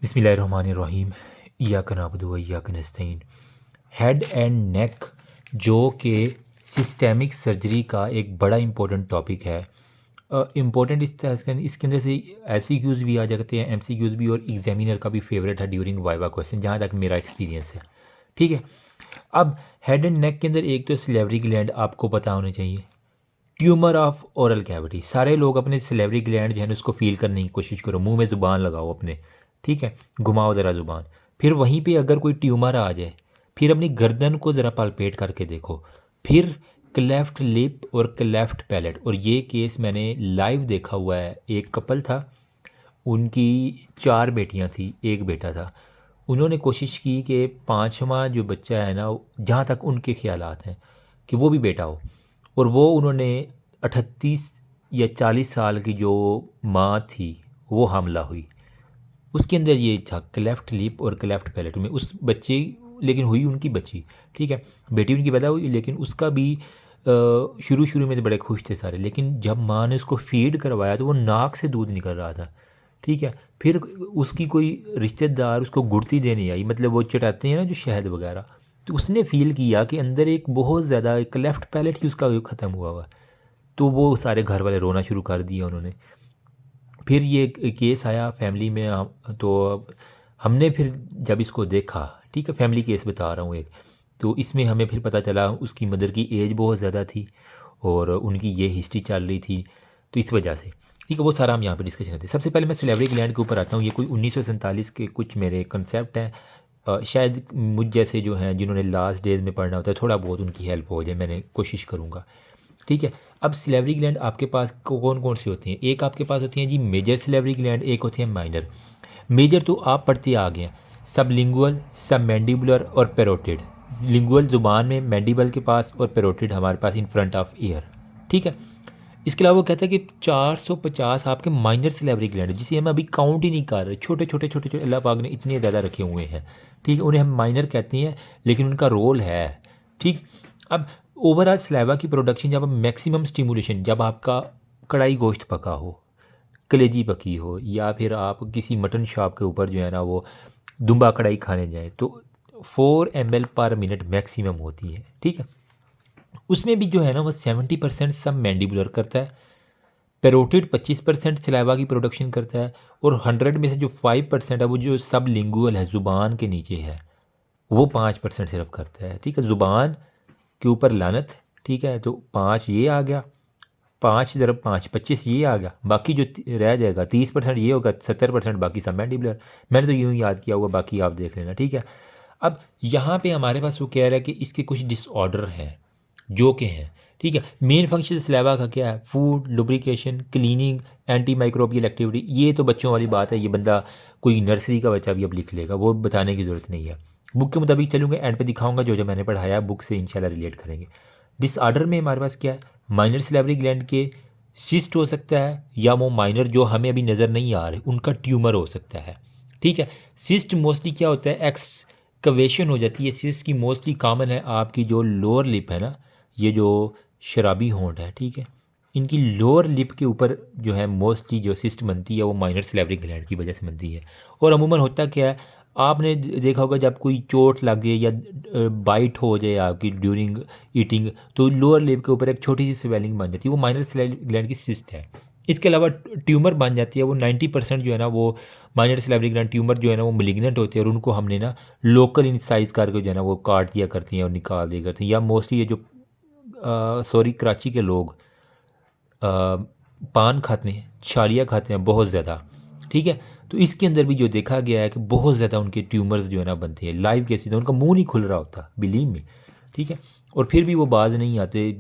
बिस्मिल्लाहिर्रहमानिर्रहीम। इय्याका नअबुदु व इय्याका नस्तईन। Head and neck जो कि सिस्टेमिक सर्जरी का एक बड़ा इंपॉर्टेंट टॉपिक है। इम्पोर्टेंट इस तरह से इसके अंदर से एमसीक्यूज़ भी आ जाते हैं, एमसीक्यूज़ भी, और एग्जामिनर का भी फेवरेट है ड्यूरिंग वाइवा क्वेश्चन, जहाँ तक मेरा एक्सपीरियंस है। ठीक है, अब हेड एंड नेक के अंदर एक तो सिलेवरी ग्लैंड आपको पता होना चाहिए, ट्यूमर ऑफ ओरल कैविटी। सारे लोग अपने सिलेवरी ग्लैंड जो है ना उसको फील करने की कोशिश करो, मुंह में ज़ुबान लगाओ अपने, ठीक है, घुमाओ ज़रा ज़ुबान। फिर वहीं पे अगर कोई ट्यूमर आ जाए, फिर अपनी गर्दन को ज़रा पलपेट करके देखो। फिर क्लेफ्ट लिप और क्लेफ्ट पैलेट, और ये केस मैंने लाइव देखा हुआ है। एक कपल था, उनकी 4 बेटियां थी, एक बेटा था। उन्होंने कोशिश की कि पाँचवा जो बच्चा है ना, जहाँ तक उनके ख्यालात हैं कि वो भी बेटा हो, और वो उन्होंने 38 या 40 साल की जो माँ थी वो हमला हुई। उसके अंदर ये था क्लेफ्ट लिप और क्लेफ्ट पैलेट में उस बच्चे, लेकिन हुई उनकी बच्ची, ठीक है, बेटी उनकी पैदा हुई, लेकिन उसका भी शुरू शुरू में तो बड़े खुश थे सारे, लेकिन जब माँ ने उसको फीड करवाया तो वो नाक से दूध निकल रहा था, ठीक है। फिर उसकी कोई रिश्तेदार उसको गुड़ती देने आई, मतलब वो चटाते हैं ना जो शहद वगैरह, तो उसने फील किया कि अंदर एक बहुत ज़्यादा क्लेफ्ट पैलेट ही उसका ख़त्म हुआ हुआ। तो वो सारे घर वाले रोना शुरू कर दिया उन्होंने। फिर ये केस आया फैमिली में, तो हमने फिर जब इसको देखा, ठीक है, फैमिली केस बता रहा हूँ एक, तो इसमें हमें फिर पता चला उसकी मदर की एज बहुत ज़्यादा थी और उनकी ये हिस्ट्री चल रही थी, तो इस वजह से, ठीक है, वो सारा हम यहाँ पे डिस्कशन करते हैं। सबसे पहले मैं सिलेवरी ग्लैंड के ऊपर आता हूँ। ये कोई 1947 के कुछ मेरे कंसेप्ट हैं, शायद मुझ जैसे जो हैं जिन्होंने लास्ट डेज में पढ़ना होता है थोड़ा बहुत उनकी हेल्प हो जाए, मैंने कोशिश करूँगा, ठीक है। अब सिलेवरी ग्लैंड आपके पास कौन कौन सी होती हैं? एक आपके पास होती हैं जी मेजर सिलेवरी ग्लैंड, एक होती है माइनर। मेजर तो आप पढ़ते आ गए हैं, सबलिंगुअल, सब मैंडिबुलर और पेरोटिड। लिंगुअल ज़ुबान में, मैंडिबल के पास, और पेरोटिड हमारे पास इन फ्रंट ऑफ ईयर, ठीक है। इसके अलावा वो कहता है कि 450 आपके माइनर सिलेवरी ग्लैंड, जिसे हम अभी काउंट ही नहीं कर रहे, छोटे छोटे छोटे छोटे अल्लाह पाक ने इतने ज़्यादा रखे हुए हैं, ठीक है, उन्हें हम माइनर कहते हैं, लेकिन उनका रोल है, ठीक। अब ओवरऑल सलाइवा की प्रोडक्शन, जब मैक्सिमम स्टिमुलेशन, जब आपका कढ़ाई गोश्त पका हो, कलेजी पकी हो, या फिर आप किसी मटन शॉप के ऊपर जो है ना वो दुम्बा कढ़ाई खाने जाएँ, तो 4 ml पर मिनट मैक्सिमम होती है, ठीक है। उसमें भी जो है ना वो 70% सब मैंडिबुलर करता है, पेरोटिड 25% सलाइवा की प्रोडक्शन करता है, और 100 में से जो 5% है वो जो सब लिंगुअल है, ज़ुबान के नीचे है, वो 5% सिर्फ करता है, ठीक है। ज़ुबान के ऊपर लानत, ठीक है, तो 5 ये आ गया, 5 ज़रब 5 25 ये आ गया, बाकी जो रह जाएगा 30% ये होगा, 70% बाकी सब मैंडिबुलर। मैंने तो यूँ याद किया होगा, बाकी आप देख लेना, ठीक है। अब यहाँ पे हमारे पास वो कह रहा है कि इसके कुछ डिसऑर्डर हैं जो कि हैं, ठीक है। मेन फंक्शन सलाइवा का क्या है? Food, lubrication, cleaning, anti microbial activity. ये तो बच्चों वाली बात है, ये बंदा कोई नर्सरी का बच्चा भी अब लिख लेगा, वो बताने की ज़रूरत नहीं है। बुक के मुताबिक चलूँगा, एंड पे दिखाऊंगा जो जो मैंने पढ़ाया, बुक से इंशाल्लाह रिलेट करेंगे। डिसऑर्डर में हमारे पास क्या है? माइनर सिलेवरी ग्लैंड के सिस्ट हो सकता है, या वो माइनर जो हमें अभी नज़र नहीं आ रहे उनका ट्यूमर हो सकता है, ठीक है। सिस्ट मोस्टली क्या होता है? एक्सकवेशन हो जाती है। सिस्ट की मोस्टली कॉमन है आपकी जो लोअर लिप है ना, ये जो शराबी होंठ है, ठीक है, इनकी लोअर लिप के ऊपर जो है मोस्टली जो सिस्ट बनती है वो माइनर सिलेवरी ग्लैंड की वजह से बनती है। और अमूमन होता क्या है, आपने देखा होगा जब कोई चोट लग जाए या बाइट हो जाए आपकी ड्यूरिंग ईटिंग, तो लोअर लिप के ऊपर एक छोटी सी स्वेलिंग बन जाती है, वो माइनर सिलेवरी ग्लैंड की सिस्ट है। इसके अलावा ट्यूमर बन जाती है, वो 90% जो है ना वो माइनर सिलेवरी ग्लैंड ट्यूमर जो है ना वो मिलिग्नेंट होते हैं, और उनको हमने ना लोकल इंसाइज करके जो है ना वो काट दिया करती हैं और निकाल दिया करती हैं। या मोस्टली ये जो सॉरी कराची के लोग पान खाते हैं, छालिया खाते हैं बहुत ज़्यादा, ठीक है, तो इसके अंदर भी जो देखा गया है कि बहुत ज़्यादा उनके ट्यूमर्स जो है ना बनते हैं। लाइव केसेस उनका मुंह नहीं खुल रहा होता, बिलीव में, ठीक है, और फिर भी वो बाज नहीं आते।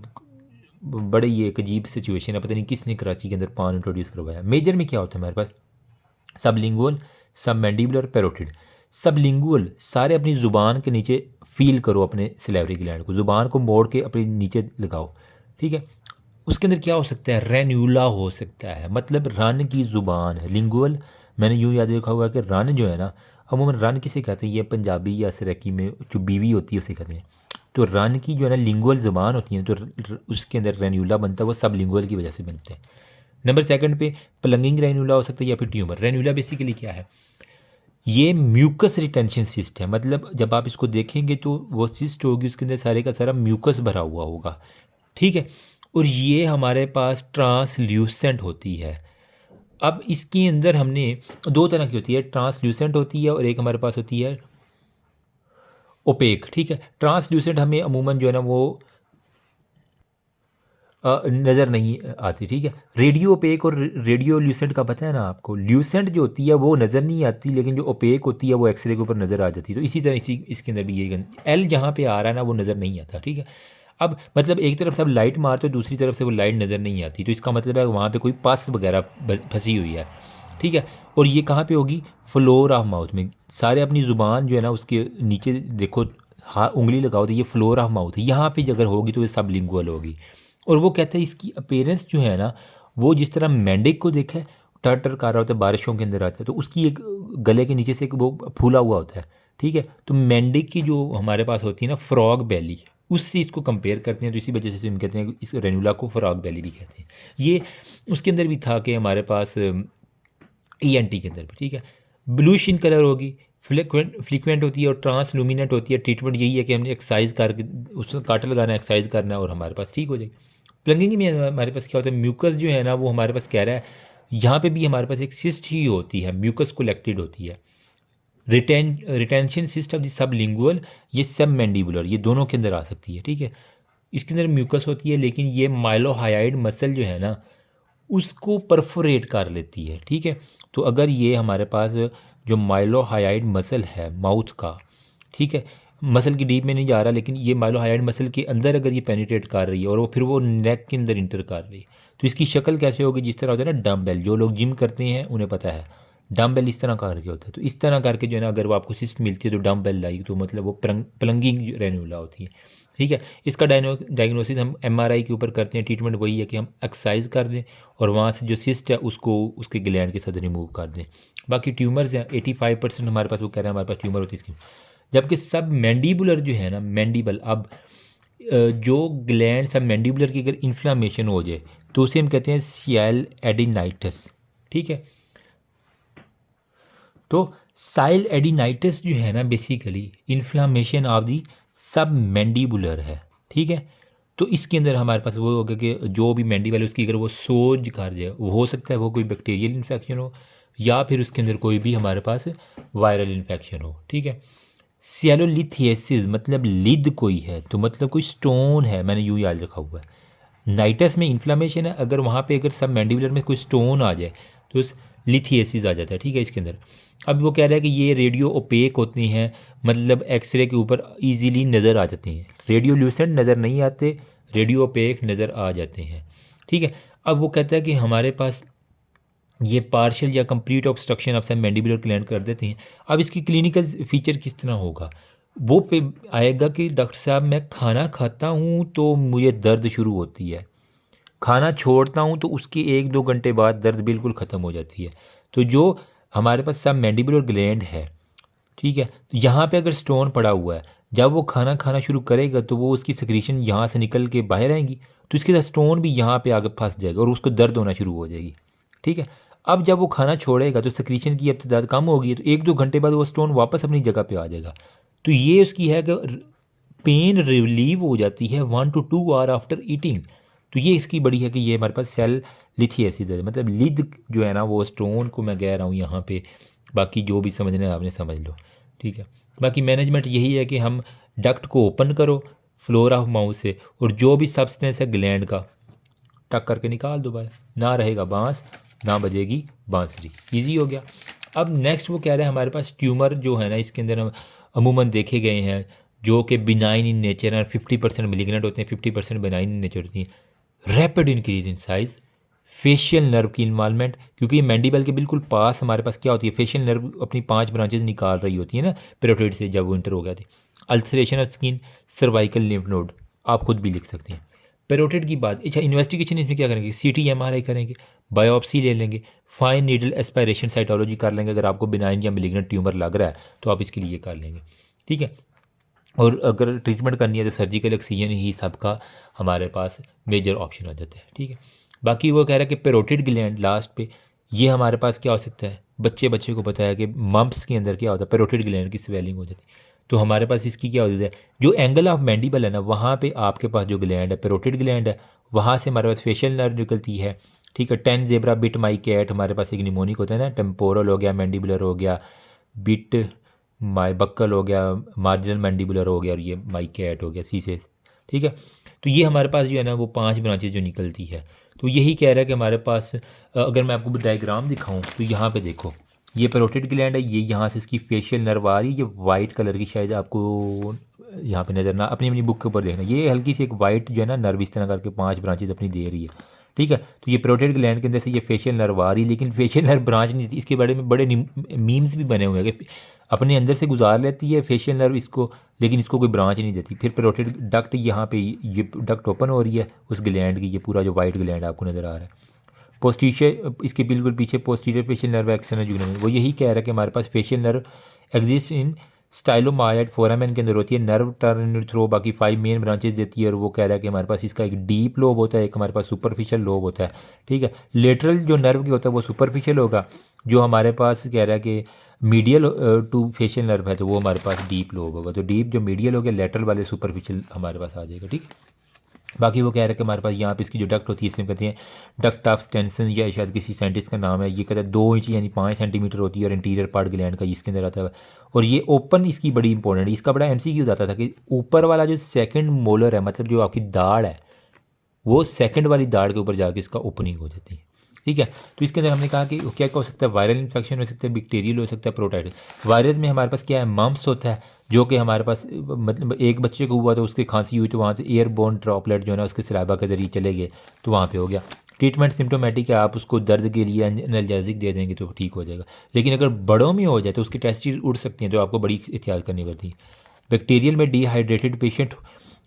बड़े ये एक अजीब सिचुएशन है, पता नहीं किसने कराची के अंदर पान इंट्रोड्यूस करवाया। मेजर में क्या होता है हमारे पास? सबलिंगुअल, सब मैंडिबुलर, पेरोटिड। सबलिंगुअल सारे अपनी ज़ुबान के नीचे फील करो, अपने सिलेवरी ग्लैंड को ज़ुबान को मोड़ के अपने नीचे लगाओ, ठीक है। उसके अंदर क्या हो सकता है? रेन्यूला हो सकता है, मतलब रन की ज़ुबान है। लिंगुअल मैंने यूँ याद रखा हुआ है कि रन जो है ना, अमूमन रन किसे कहते हैं? ये पंजाबी या सराकी में जो बीवी होती है उसे कहते हैं। तो रन की जो है ना लिंगुअल ज़ुबान होती है, तो उसके अंदर रेन्यूला बनता है, वो सब लिंगुअल की वजह से बनते हैं। नंबर सेकंड पे प्लंगिंग रेन्यूला हो सकता है, या फिर ट्यूमर। रेन्यूला बेसिकली क्या है? ये म्यूकस रिटेंशन सिस्ट है, मतलब जब आप इसको देखेंगे तो वो सिस्ट होगी, उसके अंदर सारे का सारा म्यूकस भरा हुआ होगा, ठीक है। और ये हमारे पास ट्रांसल्यूसेंट होती है। अब इसके अंदर हमने दो तरह की होती है, ट्रांसल्यूसेंट होती है और एक हमारे पास होती है ओपेक, ठीक है। ट्रांसल्यूसेंट हमें अमूमन जो है ना वो नज़र नहीं आती, ठीक है। रेडियो ओपेक और रेडियो ल्यूसेंट का पता है ना आपको। ल्यूसेंट जो होती है वो नज़र नहीं आती, लेकिन जो ओपेक होती है वो एक्सरे के ऊपर नज़र आ जाती है। तो इसी तरह इसके अंदर भी यही एल जहाँ पे आ रहा है ना वो नज़र नहीं आता, ठीक है। अब मतलब एक तरफ से आप लाइट मारते हो, दूसरी तरफ से वो लाइट नज़र नहीं आती, तो इसका मतलब है वहाँ पे कोई पस वगैरह फंसी हुई है, ठीक है। और ये कहाँ पे होगी, फ्लोर ऑफ माउथ में। सारे अपनी ज़ुबान जो है ना उसके नीचे देखो, हाँ उंगली लगाओ तो ये फ्लोर ऑफ माउथ है, यहाँ पे अगर होगी तो ये सब लिंगुअल होगी। और वो कहते हैं इसकी अपीयरेंस जो है ना वो जिस तरह मेंढक को देखा है, टर टर कर रहा होता है, बारिशों के अंदर आता है, तो उसकी एक गले के नीचे से एक वो फूला हुआ होता है, ठीक है। तो मेंढक की जो हमारे पास होती है ना फ्रॉग बैली, उससे इसको कंपेयर करते हैं, तो इसी वजह से हम कहते हैं इस रेनुला को फ्रॉग बैली भी कहते हैं। ये उसके अंदर भी था कि हमारे पास ENT के अंदर भी, ठीक है। ब्लूश इन कलर होगी, फ्लिक्वेंट होती है और ट्रांसलूमिनेंट होती है। ट्रीटमेंट यही है कि हमने एक्सरसाइज करके उसमें काटा लगाना है, एक्सरसाइज करना है और हमारे पास ठीक हो जाएगी। प्लंगिंग में हमारे पास क्या होता है, म्यूकस जो है ना वो हमारे पास कह रहा है, यहाँ पे भी हमारे पास एक सिस्ट ही होती है, म्यूकस कलेक्टेड होती है। Retention cyst of the sub lingual, ये सब मैंडिबुलर, ये दोनों के अंदर आ सकती है, ठीक है। इसके अंदर म्यूकस होती है, लेकिन ये माइलोहाइड मसल जो है ना उसको परफोरेट कर लेती है, ठीक है। तो अगर ये हमारे पास जो माइलोहाइड मसल है माउथ का, ठीक है, मसल की डीप में नहीं जा रहा, लेकिन ये माइलोहाइड मसल के अंदर अगर ये पेनिट्रेट कर रही है और वो फिर वो नेक के अंदर इंटर कर रही है, तो इसकी शक्ल कैसे होगी, जिस तरह होता है ना डम्बेल, जो लोग जिम करते हैं उन्हें पता है डम्बेल इस तरह करके होता है। तो इस तरह करके जो है ना अगर वो आपको सिस्ट मिलती है तो डम्बेल लाई, तो मतलब वो प्लंगिंग रेनुला होती है, ठीक है। इसका डायग्नोसिस हम MRI के ऊपर करते हैं। ट्रीटमेंट वही है कि हम एक्सरसाइज कर दें और वहाँ से जो सिस्ट है उसको उसके ग्लैंड के साथ रिमूव कर दें। बाकी ट्यूमर्स हैं 85% हमारे पास, वो कह रहे हैं हमारे पास ट्यूमर होती है इसकी। जबकि सब मैंडिबुलर जो है ना, मैंडिबल, अब जो ग्लैंड सब मैंडिबुलर की अगर इन्फ्लामेशन हो जाए तो उसे हम कहते हैं सियल एडिनाइटिस, ठीक है। तो साइल एडिनाइटिस जो है ना बेसिकली इन्फ्लामेशन ऑफ दी सब मैंडिबुलर है, ठीक है। तो इसके अंदर हमारे पास वो होगा कि जो भी मैंडिबल है उसकी अगर वो सोज कर जाए, वो हो सकता है वो कोई बैक्टीरियल इन्फेक्शन हो या फिर उसके अंदर कोई भी हमारे पास वायरल इन्फेक्शन हो, ठीक है। सेलोलिथियसिस मतलब लिद कोई है, तो मतलब कोई स्टोन है, मैंने यूँ याद रखा हुआ है। नाइटस में इन्फ्लामेशन है, अगर वहाँ पे अगर सब मैंडिबुलर में कोई स्टोन आ जाए तो लिथियसिस आ जाता है, ठीक है इसके अंदर। अब वो कह रहा है कि ये रेडियो ओपेक होती हैं, मतलब एक्सरे के ऊपर इजीली नज़र आ जाती हैं। रेडियो ल्यूसेंट नज़र नहीं आते, रेडियो ओपेक नज़र आ जाते हैं, ठीक है। अब वो कहता है कि हमारे पास ये पार्शियल या कंप्लीट ऑब्स्ट्रक्शन ऑफ सब मैंडिबुलर ग्लैंड कर देते हैं। अब इसकी क्लिनिकल फीचर किस तरह होगा, वो पे आएगा कि डॉक्टर साहब मैं खाना खाता हूँ तो मुझे दर्द शुरू होती है, खाना छोड़ता हूँ तो उसके 1-2 घंटे बाद दर्द बिल्कुल ख़त्म हो जाती है। तो जो हमारे पास सब मैंडिबुलर ग्लैंड है, ठीक है, तो यहाँ पे अगर स्टोन पड़ा हुआ है, जब वो खाना खाना शुरू करेगा तो वो उसकी सिक्रीशन यहाँ से निकल के बाहर आएंगी, तो इसके साथ स्टोन भी यहाँ पे आगे फंस जाएगा और उसको दर्द होना शुरू हो जाएगी, ठीक है। अब जब वो खाना छोड़ेगा तो सिक्रीशन की अब तादाद कम होगी, तो 1-2 घंटे बाद वो स्टोन वापस अपनी जगह पे आ जाएगा। तो ये उसकी है कि पेन रिलीव हो जाती है 1 to 2 आवर आफ्टर ईटिंग। तो ये इसकी बड़ी है कि ये हमारे पास सेल लिथियसिस है, मतलब लिद जो है ना वो स्टोन को मैं कह रहा हूँ यहाँ पे। बाकी जो भी समझना है आपने समझ लो, ठीक है। बाकी मैनेजमेंट यही है कि हम डक्ट को ओपन करो फ्लोर ऑफ माउथ से, और जो भी सब्सटेंस है ग्लैंड का टक करके निकाल दो भाई, ना रहेगा बांस ना बजेगी बांसुरी, इजी हो गया। अब नेक्स्ट वो कह रहे हैं हमारे पास ट्यूमर जो है ना इसके अंदर अमूमन देखे गए हैं जो कि बिनाइन इन नेचर और 50% मिलिग्नेंट होते हैं, 50% बिनाइन इन नेचर होती हैं। Rapid increase in size, facial nerve की इन्वॉल्वमेंट, क्योंकि ये मैंडिबल के बिल्कुल पास हमारे पास क्या होती है, फेशियल नर्व अपनी 5 ब्रांचेज निकाल रही होती है ना पेरोटिड से जब वो इंटर हो गया थी। Ulceration of skin, cervical lymph node, आप खुद भी लिख सकते हैं। पेरोटिड की बात, अच्छा इन्वेस्टिगेशन इसमें क्या करेंगे, CT MRI करेंगे, बायोप्सी ले लेंगे, फाइन नीडल एस्पायरेशन साइटोलॉजी कर लेंगे, अगर आपको बिनाइन या मिलिग्नेंट ट्यूमर लग रहा है तो आप इसके लिए कर लेंगे, ठीक है। और अगर ट्रीटमेंट करनी है तो सर्जिकल एक्सीजन ही सबका हमारे पास मेजर ऑप्शन आ जाता है, ठीक है। बाकी वो कह रहा है कि पेरोटिड ग्लैंड लास्ट पे ये हमारे पास क्या हो सकता है, बच्चे को पता है कि मम्प्स के अंदर क्या होता है, पैरोटिड ग्लैंड की स्वेलिंग हो जाती है। तो हमारे पास इसकी क्या होती है, जो एंगल ऑफ मैंडिबल है ना, वहाँ पे आपके पास जो ग्लैंड है पैरोटिड ग्लैंड है, वहाँ से हमारे पास फेशियल नर्व निकलती है। ठीक है, 10 जेब्रा बिट माई कैट, हमारे पास एक निमोनिक होता है ना, टेम्पोरल हो गया, मैंडिबुलर हो गया, बिट माई बक्कल हो गया, मार्जिनल मैंडिबुलर हो गया, और ये माई कैट हो गया सीसेस। ठीक है, तो ये हमारे पास जो है ना वो 5 ब्रांचेज जो निकलती है। तो यही कह रहा है कि हमारे पास अगर मैं आपको डायग्राम दिखाऊं तो यहाँ पे देखो, ये पैरोटिड ग्लैंड है, ये यहाँ से इसकी फेशियल नर्व आ रही है, ये वाइट कलर की, शायद आपको यहाँ पे नज़र ना, अपनी अपनी बुक के ऊपर देखना, ये हल्की सी एक वाइट जो है ना नर्व इस तरह करके 5 ब्रांचेज अपनी दे रही है। ठीक है, तो ये पैरोटिड ग्लैंड के अंदर से ये फेशियल नर्व आ रही है, लेकिन फेशियल नर्व ब्रांच नहीं थी, इसके बारे में बड़े मीम्स भी बने हुए हैं कि अपने अंदर से गुजार लेती है फेशियल नर्व इसको, लेकिन इसको कोई ब्रांच नहीं देती। फिर पैरोटिड डक्ट यहाँ पे ये डक्ट ओपन हो रही है उस ग्लैंड की, ये पूरा जो वाइट ग्लैंड आपको नज़र आ रहा है। पोस्टीरियर इसके बिल्कुल पीछे पोस्टीरियर फेशियल नर्व एक्सटर्नल जुगनम, वो यही कह रहा है कि हमारे पास facial nerve exist in stylomastoid foramen के अंदर होती है, नर्व टर्न थ्रो बाकी 5 मेन ब्रांचेज देती है। और वो कह रहा है कि हमारे पास इसका एक डीप लोब होता है, एक हमारे पास सुपरफिशियल लोब होता है। ठीक है, लेटरल जो नर्व की होता है वो सुपरफिशियल होगा, जो हमारे पास कह रहा है कि मीडियल टू फेशियल नर्व है तो वो हमारे पास डीप लोब होगा। तो डीप जो मीडियल हो गया, लेटरल वाले सुपरफिशियल हमारे पास आ जाएगा। ठीक, बाकी वो कह रहा है कि हमारे पास यहाँ पे इसकी जो डक्ट होती है इसमें कहते हैं डक्ट ऑफ स्टेंसन, या शायद किसी साइंटिस्ट का नाम है, ये कहता है 2 इंच यानी 5 सेंटीमीटर होती है, और इंटीरियर पार्ट ग्लैंड का जिसके अंदर आता है। और ये ओपन इसकी बड़ी इंपॉर्टेंट है, इसका बड़ा एमसीक्यू जाता था कि ऊपर वाला जो सेकंड मोलर है, मतलब जो आपकी दाढ़ है, वो सेकंड वाली दाढ़ के ऊपर जाके इसका ओपनिंग हो जाती है। ठीक है, तो इसके अंदर हमने कहा कि क्या क्या हो सकता है, वायरल इन्फेक्शन हो सकता है, बैक्टीरियल हो सकता है, प्रोटाइटिस। वायरस में हमारे पास क्या है, मम्प्स होता है, जो कि हमारे पास मतलब एक बच्चे को हुआ तो उसकी खांसी हुई तो वहाँ से एयरबोर्न ड्रॉपलेट जो है ना उसके सलाइवा के जरिए चले गए तो वहाँ पे हो गया। ट्रीटमेंट सिम्टोमेटिक है, आप उसको दर्द के लिए एनाल्जेसिक दे देंगे तो ठीक हो जाएगा। लेकिन अगर बड़ों में हो जाए तो उसकी टेस्टिस उड़ सकती हैं, तो आपको बड़ी एहतियात करनी पड़ती है। बैक्टीरियल में डिहाइड्रेटेड पेशेंट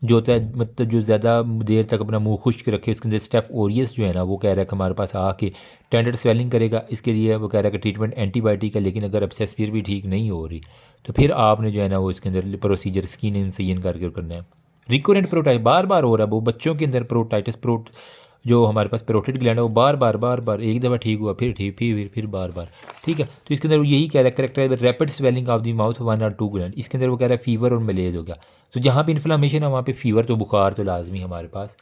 जो होता है, मतलब जो ज़्यादा देर तक अपना मुंह खुश्क रखे, उसके अंदर स्टेफ ओरियस जो है ना वो कह रहा है कि हमारे पास आके टेंडर स्वेलिंग करेगा। इसके लिए वो कह रहा है कि ट्रीटमेंट एंटीबायोटिक है, लेकिन अगर एब्सेस फिर भी ठीक नहीं हो रही तो फिर आपने जो है ना वो इसके अंदर प्रोसीजर स्किन इंसिजन करके करना है। रिकरेंट प्रोटाइटिस बार बार हो रहा है, वो बच्चों के अंदर प्रोटाइटिस जो हमारे पास पैरोटिड ग्लैंड है वो बार बार एक दफ़ा ठीक हुआ फिर ठीक फिर बार बार। ठीक है, तो इसके अंदर वो यही कह रहा है characterise rapid swelling of the mouth 1 और 2 ग्लैंड। इसके अंदर वो कह रहा है फीवर और मलेज हो गया। तो जहाँ पे इन्फ्लामेशन है वहाँ पे फीवर तो बुखार तो लाजमी हमारे पास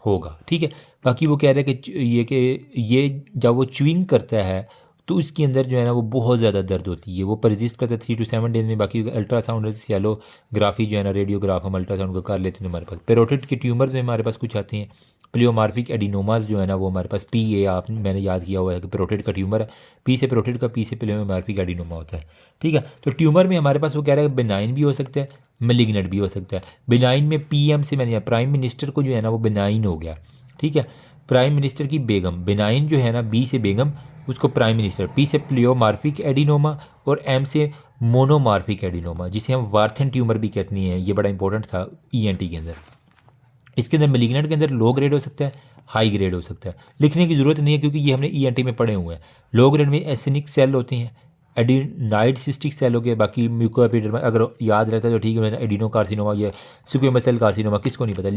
होगा। ठीक है, बाकी वो कह रहे हैं कि ये जब वो च्युइंग करता है तो इसके अंदर जो है ना वो बहुत ज़्यादा दर्द होती है, वो परजिस्ट करता है 3 to 7 डेज में। बाकी अल्ट्रासाउंड सैलोग्राफी जो है ना रेडियोग्राफ हम अल्ट्रासाउंड का कर लेते हैं। हमारे पास पैरोटिड के ट्यूमर्स में हमारे पास कुछ आते हैं, प्लियोमार्फिक एडिनोमास जो है ना वो हमारे पास PA आप मैंने याद किया हुआ है कि पैरोटिड का ट्यूमर है, P से पैरोटिड का, P से प्लियोमार्फिक एडिनोमा होता है। ठीक है, तो ट्यूमर में हमारे पास वो कह रहा है बेनाइन भी हो सकता है, मेलिग्नेंट भी हो सकता है। बेनाइन में PM से मैंने प्राइम मिनिस्टर को जो है ना वो बेनाइन हो गया। ठीक है, प्राइम मिनिस्टर की बेगम, बेनाइन जो है ना B से बेगम उसको प्राइम मिनिस्टर, P से प्लियोमार्फिक एडिनोमा, और M से मोनोमार्फिक एडिनोमा जिसे हम वार्थन ट्यूमर भी कहते हैं। ये बड़ा इंपॉर्टेंट था ENT के अंदर। इसके अंदर मेलिग्नेंट के अंदर लो ग्रेड हो सकता है, हाई ग्रेड हो सकता है, लिखने की ज़रूरत नहीं है क्योंकि ये हमने ENT में पढ़े हुए हैं। लो ग्रेड में एसिनिक सेल होते हैं, एडिनाइड सिस्टिक सेल हो गए, बाकी म्यूकोएपिडर्मा अगर याद रहता है तो ठीक है। मैंने एडिनो कार्सिनोमा या स्क्वेमस सेल कार्सिनोमा किसको नहीं पता,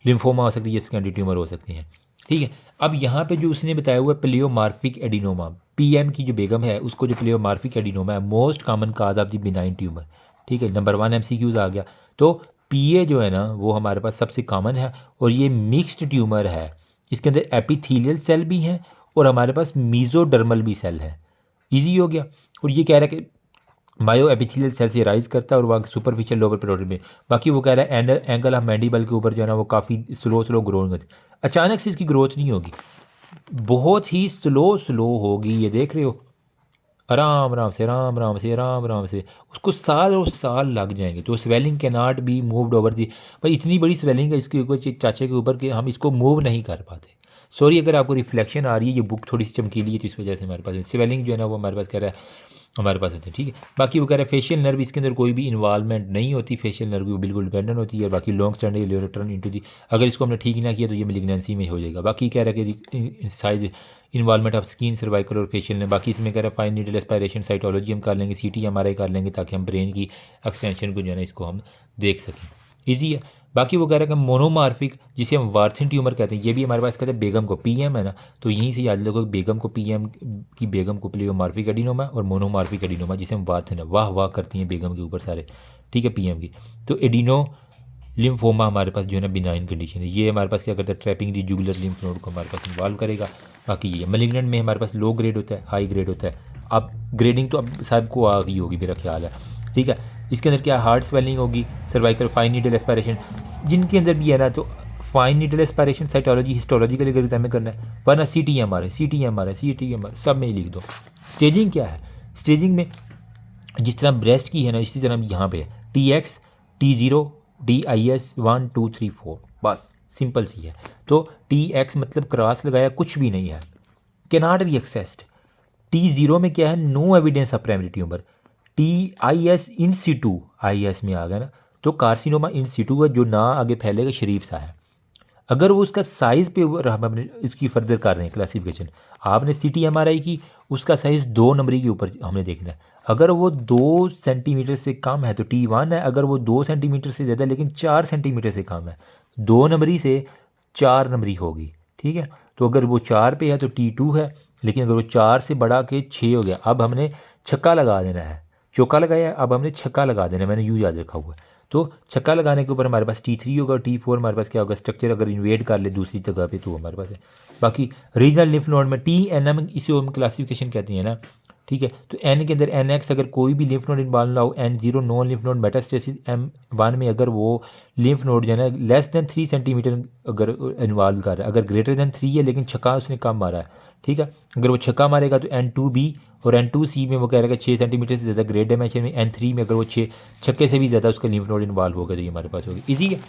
लिम्फोमा हो सकती है, स्कैंडी ट्यूमर हो सकती हैं। ठीक है, अब यहाँ पे जो उसने बताया हुआ है प्लियोमार्फिक एडिनोमा, PM की जो बेगम है उसको जो प्लियोमार्फिक एडिनोमा है most common cause of the benign tumour. ठीक है, नंबर 1 MCQs आ गया। तो PA जो है ना वो हमारे पास सबसे कॉमन है, और ये मिक्स्ड ट्यूमर है। इसके अंदर एपिथेलियल सेल भी हैं और हमारे पास मीजोडर्मल भी सेल है। इजी हो गया। और ये कह रहा है कि मायो एपिथेलियल सेल से राइज करता है और वहाँ सुपरफिशियल लोअर पैरोटिड में। बाकी वो कह रहा है एंगल ऑफ मैंडिबल के ऊपर जो है ना वो काफ़ी स्लो ग्रोइंग होती है, अचानक से इसकी ग्रोथ नहीं होगी, बहुत ही स्लो होगी। ये देख रहे हो, आराम से उसको साल और साल लग जाएंगे। तो swelling can not be moved over the, भाई इतनी बड़ी स्वेलिंग है इसके ऊपर, चाचे के ऊपर, कि हम इसको मूव नहीं कर पाते। सॉरी अगर आपको रिफ्लेक्शन आ रही है, ये बुक थोड़ी सी चमकीली है तो इस वजह से हमारे पास स्वेलिंग जो है ना वो हमारे पास कह रहा है हमारे पास होते हैं। ठीक है, बाकी वो कह रहा है फेशियल नर्व इसके अंदर कोई भी इन्वॉल्वमेंट नहीं होती, फेशियल नर्व वो बिल्कुल डिपेंडेंट होती है। बाकी long standing return into the, अगर इसको हमने ठीक ना किया तो ये मेलिग्नेंसी में हो जाएगा। बाकी कह रहा है कि size involvement of skin cervical और फेशियल ने, बाकी इसमें कह रहा है फाइन नीडल एस्पायरेशन साइटोलॉजी हम कर लेंगे, CT MRI कर लेंगे ताकि हम ब्रेन की एक्सटेंशन को जो है ना इसको हम देख सकें। ईजी है। बाकी वो कह रहा है कि मोनोमार्फिक जिसे हम वार्थिन ट्यूमर कहते हैं, ये भी हमारे पास कहते हैं बेगम को पीएम है ना, तो यहीं से याद रखो बेगम को पीएम की बेगम को प्लियोमार्फिक एडिनोमा और मोनोमार्फिक एडिनोमा जिसे हम वार्थिन है, वाह वाह करती हैं बेगम के ऊपर सारे, ठीक है पीएम की। तो एडिनो लिम्फोमा हमारे पास जो है ना बिनाइन कंडीशन है, ये हमारे पास क्या करता है ट्रैपिंग दी जुगुलर लिम्फ नोड को हमारे पास इन्वॉल्व करेगा। बाकी ये मैलिग्नेंट में हमारे पास लो ग्रेड होता है, हाई ग्रेड होता है। अब ग्रेडिंग तो अब साहब को आ गई होगी मेरा ख्याल है, ठीक है। इसके अंदर क्या हार्ट स्वेलिंग होगी, सर्वाइकल फाइन नीडल एस्पायरेशन, जिनके अंदर भी है ना, तो fine needle aspiration cytology histological अगर एग्जाम में करना है, वरना CTMR है, CTMR है, CTMR सब में ही लिख दो। स्टेजिंग क्या है, स्टेजिंग में जिस तरह ब्रेस्ट की है ना, इसी तरह यहाँ पे है TX T0 DIS 1 2 3 4, बस सिंपल सी है। तो TX मतलब क्रॉस लगाया कुछ भी नहीं है, कैनॉट बी एक्सेस्ड। T0 में क्या है, no evidence of primary tumour. TIS in situ, IS में आ गया ना, तो कार्सिनोमा इन सिटू है, जो ना आगे फैलेगा शरीफ सा है। अगर वो उसका साइज़ पे हम अपने इसकी फर्दर कर रहे हैं क्लासिफिकेशन, आपने CTMRI की, उसका साइज़ 2 नंबरी के ऊपर हमने देखना है। अगर वो 2 सेंटीमीटर से कम है तो T1 है, अगर वो 2 सेंटीमीटर से ज़्यादा लेकिन 4 सेंटीमीटर से कम है, 2 नंबरी से 4 नंबरी होगी, ठीक है। तो अगर वो 4 पे है तो T2 है, लेकिन अगर वो 4 से बढ़ा के 6 हो गया, अब हमने छक्का लगा देना है, चौका लगाया अब हमने छक्का लगा देना है, मैंने यूँ याद रखा हुआ है। तो छक्का लगाने के ऊपर हमारे पास T3 होगा, T4 हमारे पास क्या होगा, स्ट्रक्चर अगर इन्वेड कर ले दूसरी जगह पे तो हमारे पास है। बाकी रीजनल लिम्फ नोड में TNM इसे हम क्लासिफिकेशन कहते हैं ना, ठीक है। तो N के अंदर NX अगर कोई भी लिम्फ नोड इन्वॉल्व ना हो, N0 non lymph node metastasis, M1 में अगर वो लिम्फ नोड जो है ना लेस देन 3 सेंटीमीटर अगर इन्वॉल्व कर रहा है, अगर ग्रेटर देन 3 है लेकिन छक्का उसने कम मारा है, ठीक है, अगर वो छक्का मारेगा तो N2B और N2C में वो कह रहा है कि 6 सेंटीमीटर से ज़्यादा ग्रेड डायमेंशन में, N3 में अगर वो 6 छक्के से भी ज़्यादा उसका लिम्फ नोड इन्वॉल्व होगा तो ये हमारे पास होगी, ईजी है।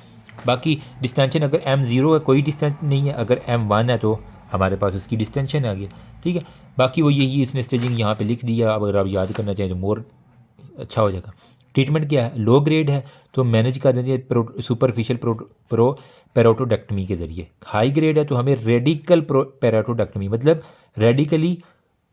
बाकी डिस्टेंशन अगर M0 है कोई डिस्टेंस नहीं है, अगर M1 है तो हमारे पास उसकी डिस्टेंशन आ गई, ठीक है। बाकी वो यही इसने स्टेजिंग यहाँ पे लिख दिया, अब अगर आप याद करना चाहें तो मोर अच्छा हो जाएगा। ट्रीटमेंट क्या है, लो ग्रेड है तो मैनेज कर देंगे सुपरफिशियल प्रो पेरोटोडेक्टमी के ज़रिए। हाई ग्रेड है तो हमें रेडिकल पेरोटोडेक्टमी मतलब रेडिकली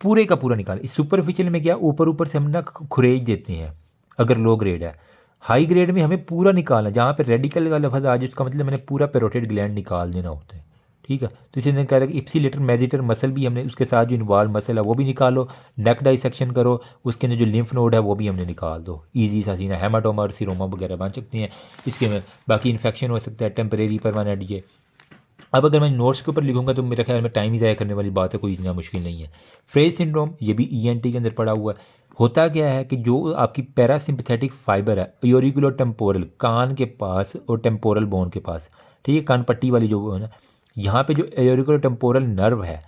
पूरे का पूरा निकाल। इस सुपरफिशियल में क्या ऊपर ऊपर से हम ना खुरेज देते हैं अगर लो ग्रेड है। हाई ग्रेड में हमें पूरा निकालना, जहाँ पे रेडिकल का लफ्ज़ आज उसका मतलब मैंने पूरा पेरोटिड ग्लैंड निकाल देना होता है, ठीक है। तो इसे कह रहा है कि इप्सिलेटर मेडिटर मसल भी हमने उसके साथ जो इन्वॉल्व मसल है वो भी निकालो, नेक डाइसेक्शन करो, उसके अंदर जो लिम्फ नोड है वो भी हमने निकाल दो, ईजी सा सीन है। हेमाटोमा और सीरोमा वगैरह बन सकते हैं इसके में। बाकी इन्फेक्शन हो सकता है टेम्परेरी परमानेंट ये। अब अगर मैं नोट्स के ऊपर लिखूंगा तो मेरे ख्याल में टाइम ही ज़ाया करने वाली बात है, कोई इतना मुश्किल नहीं है। फ्रेज सिंड्रोम ये भी ENT के अंदर पड़ा हुआ है। होता क्या है कि जो आपकी पैरासिम्पथेटिक फाइबर है यूरिकुलो टेम्पोरल, कान के पास और टेम्पोरल बोन के पास, ठीक है, कान पट्टी वाली जो है ना, यहाँ पे जो यूरिकुलो टेम्पोरल नर्व है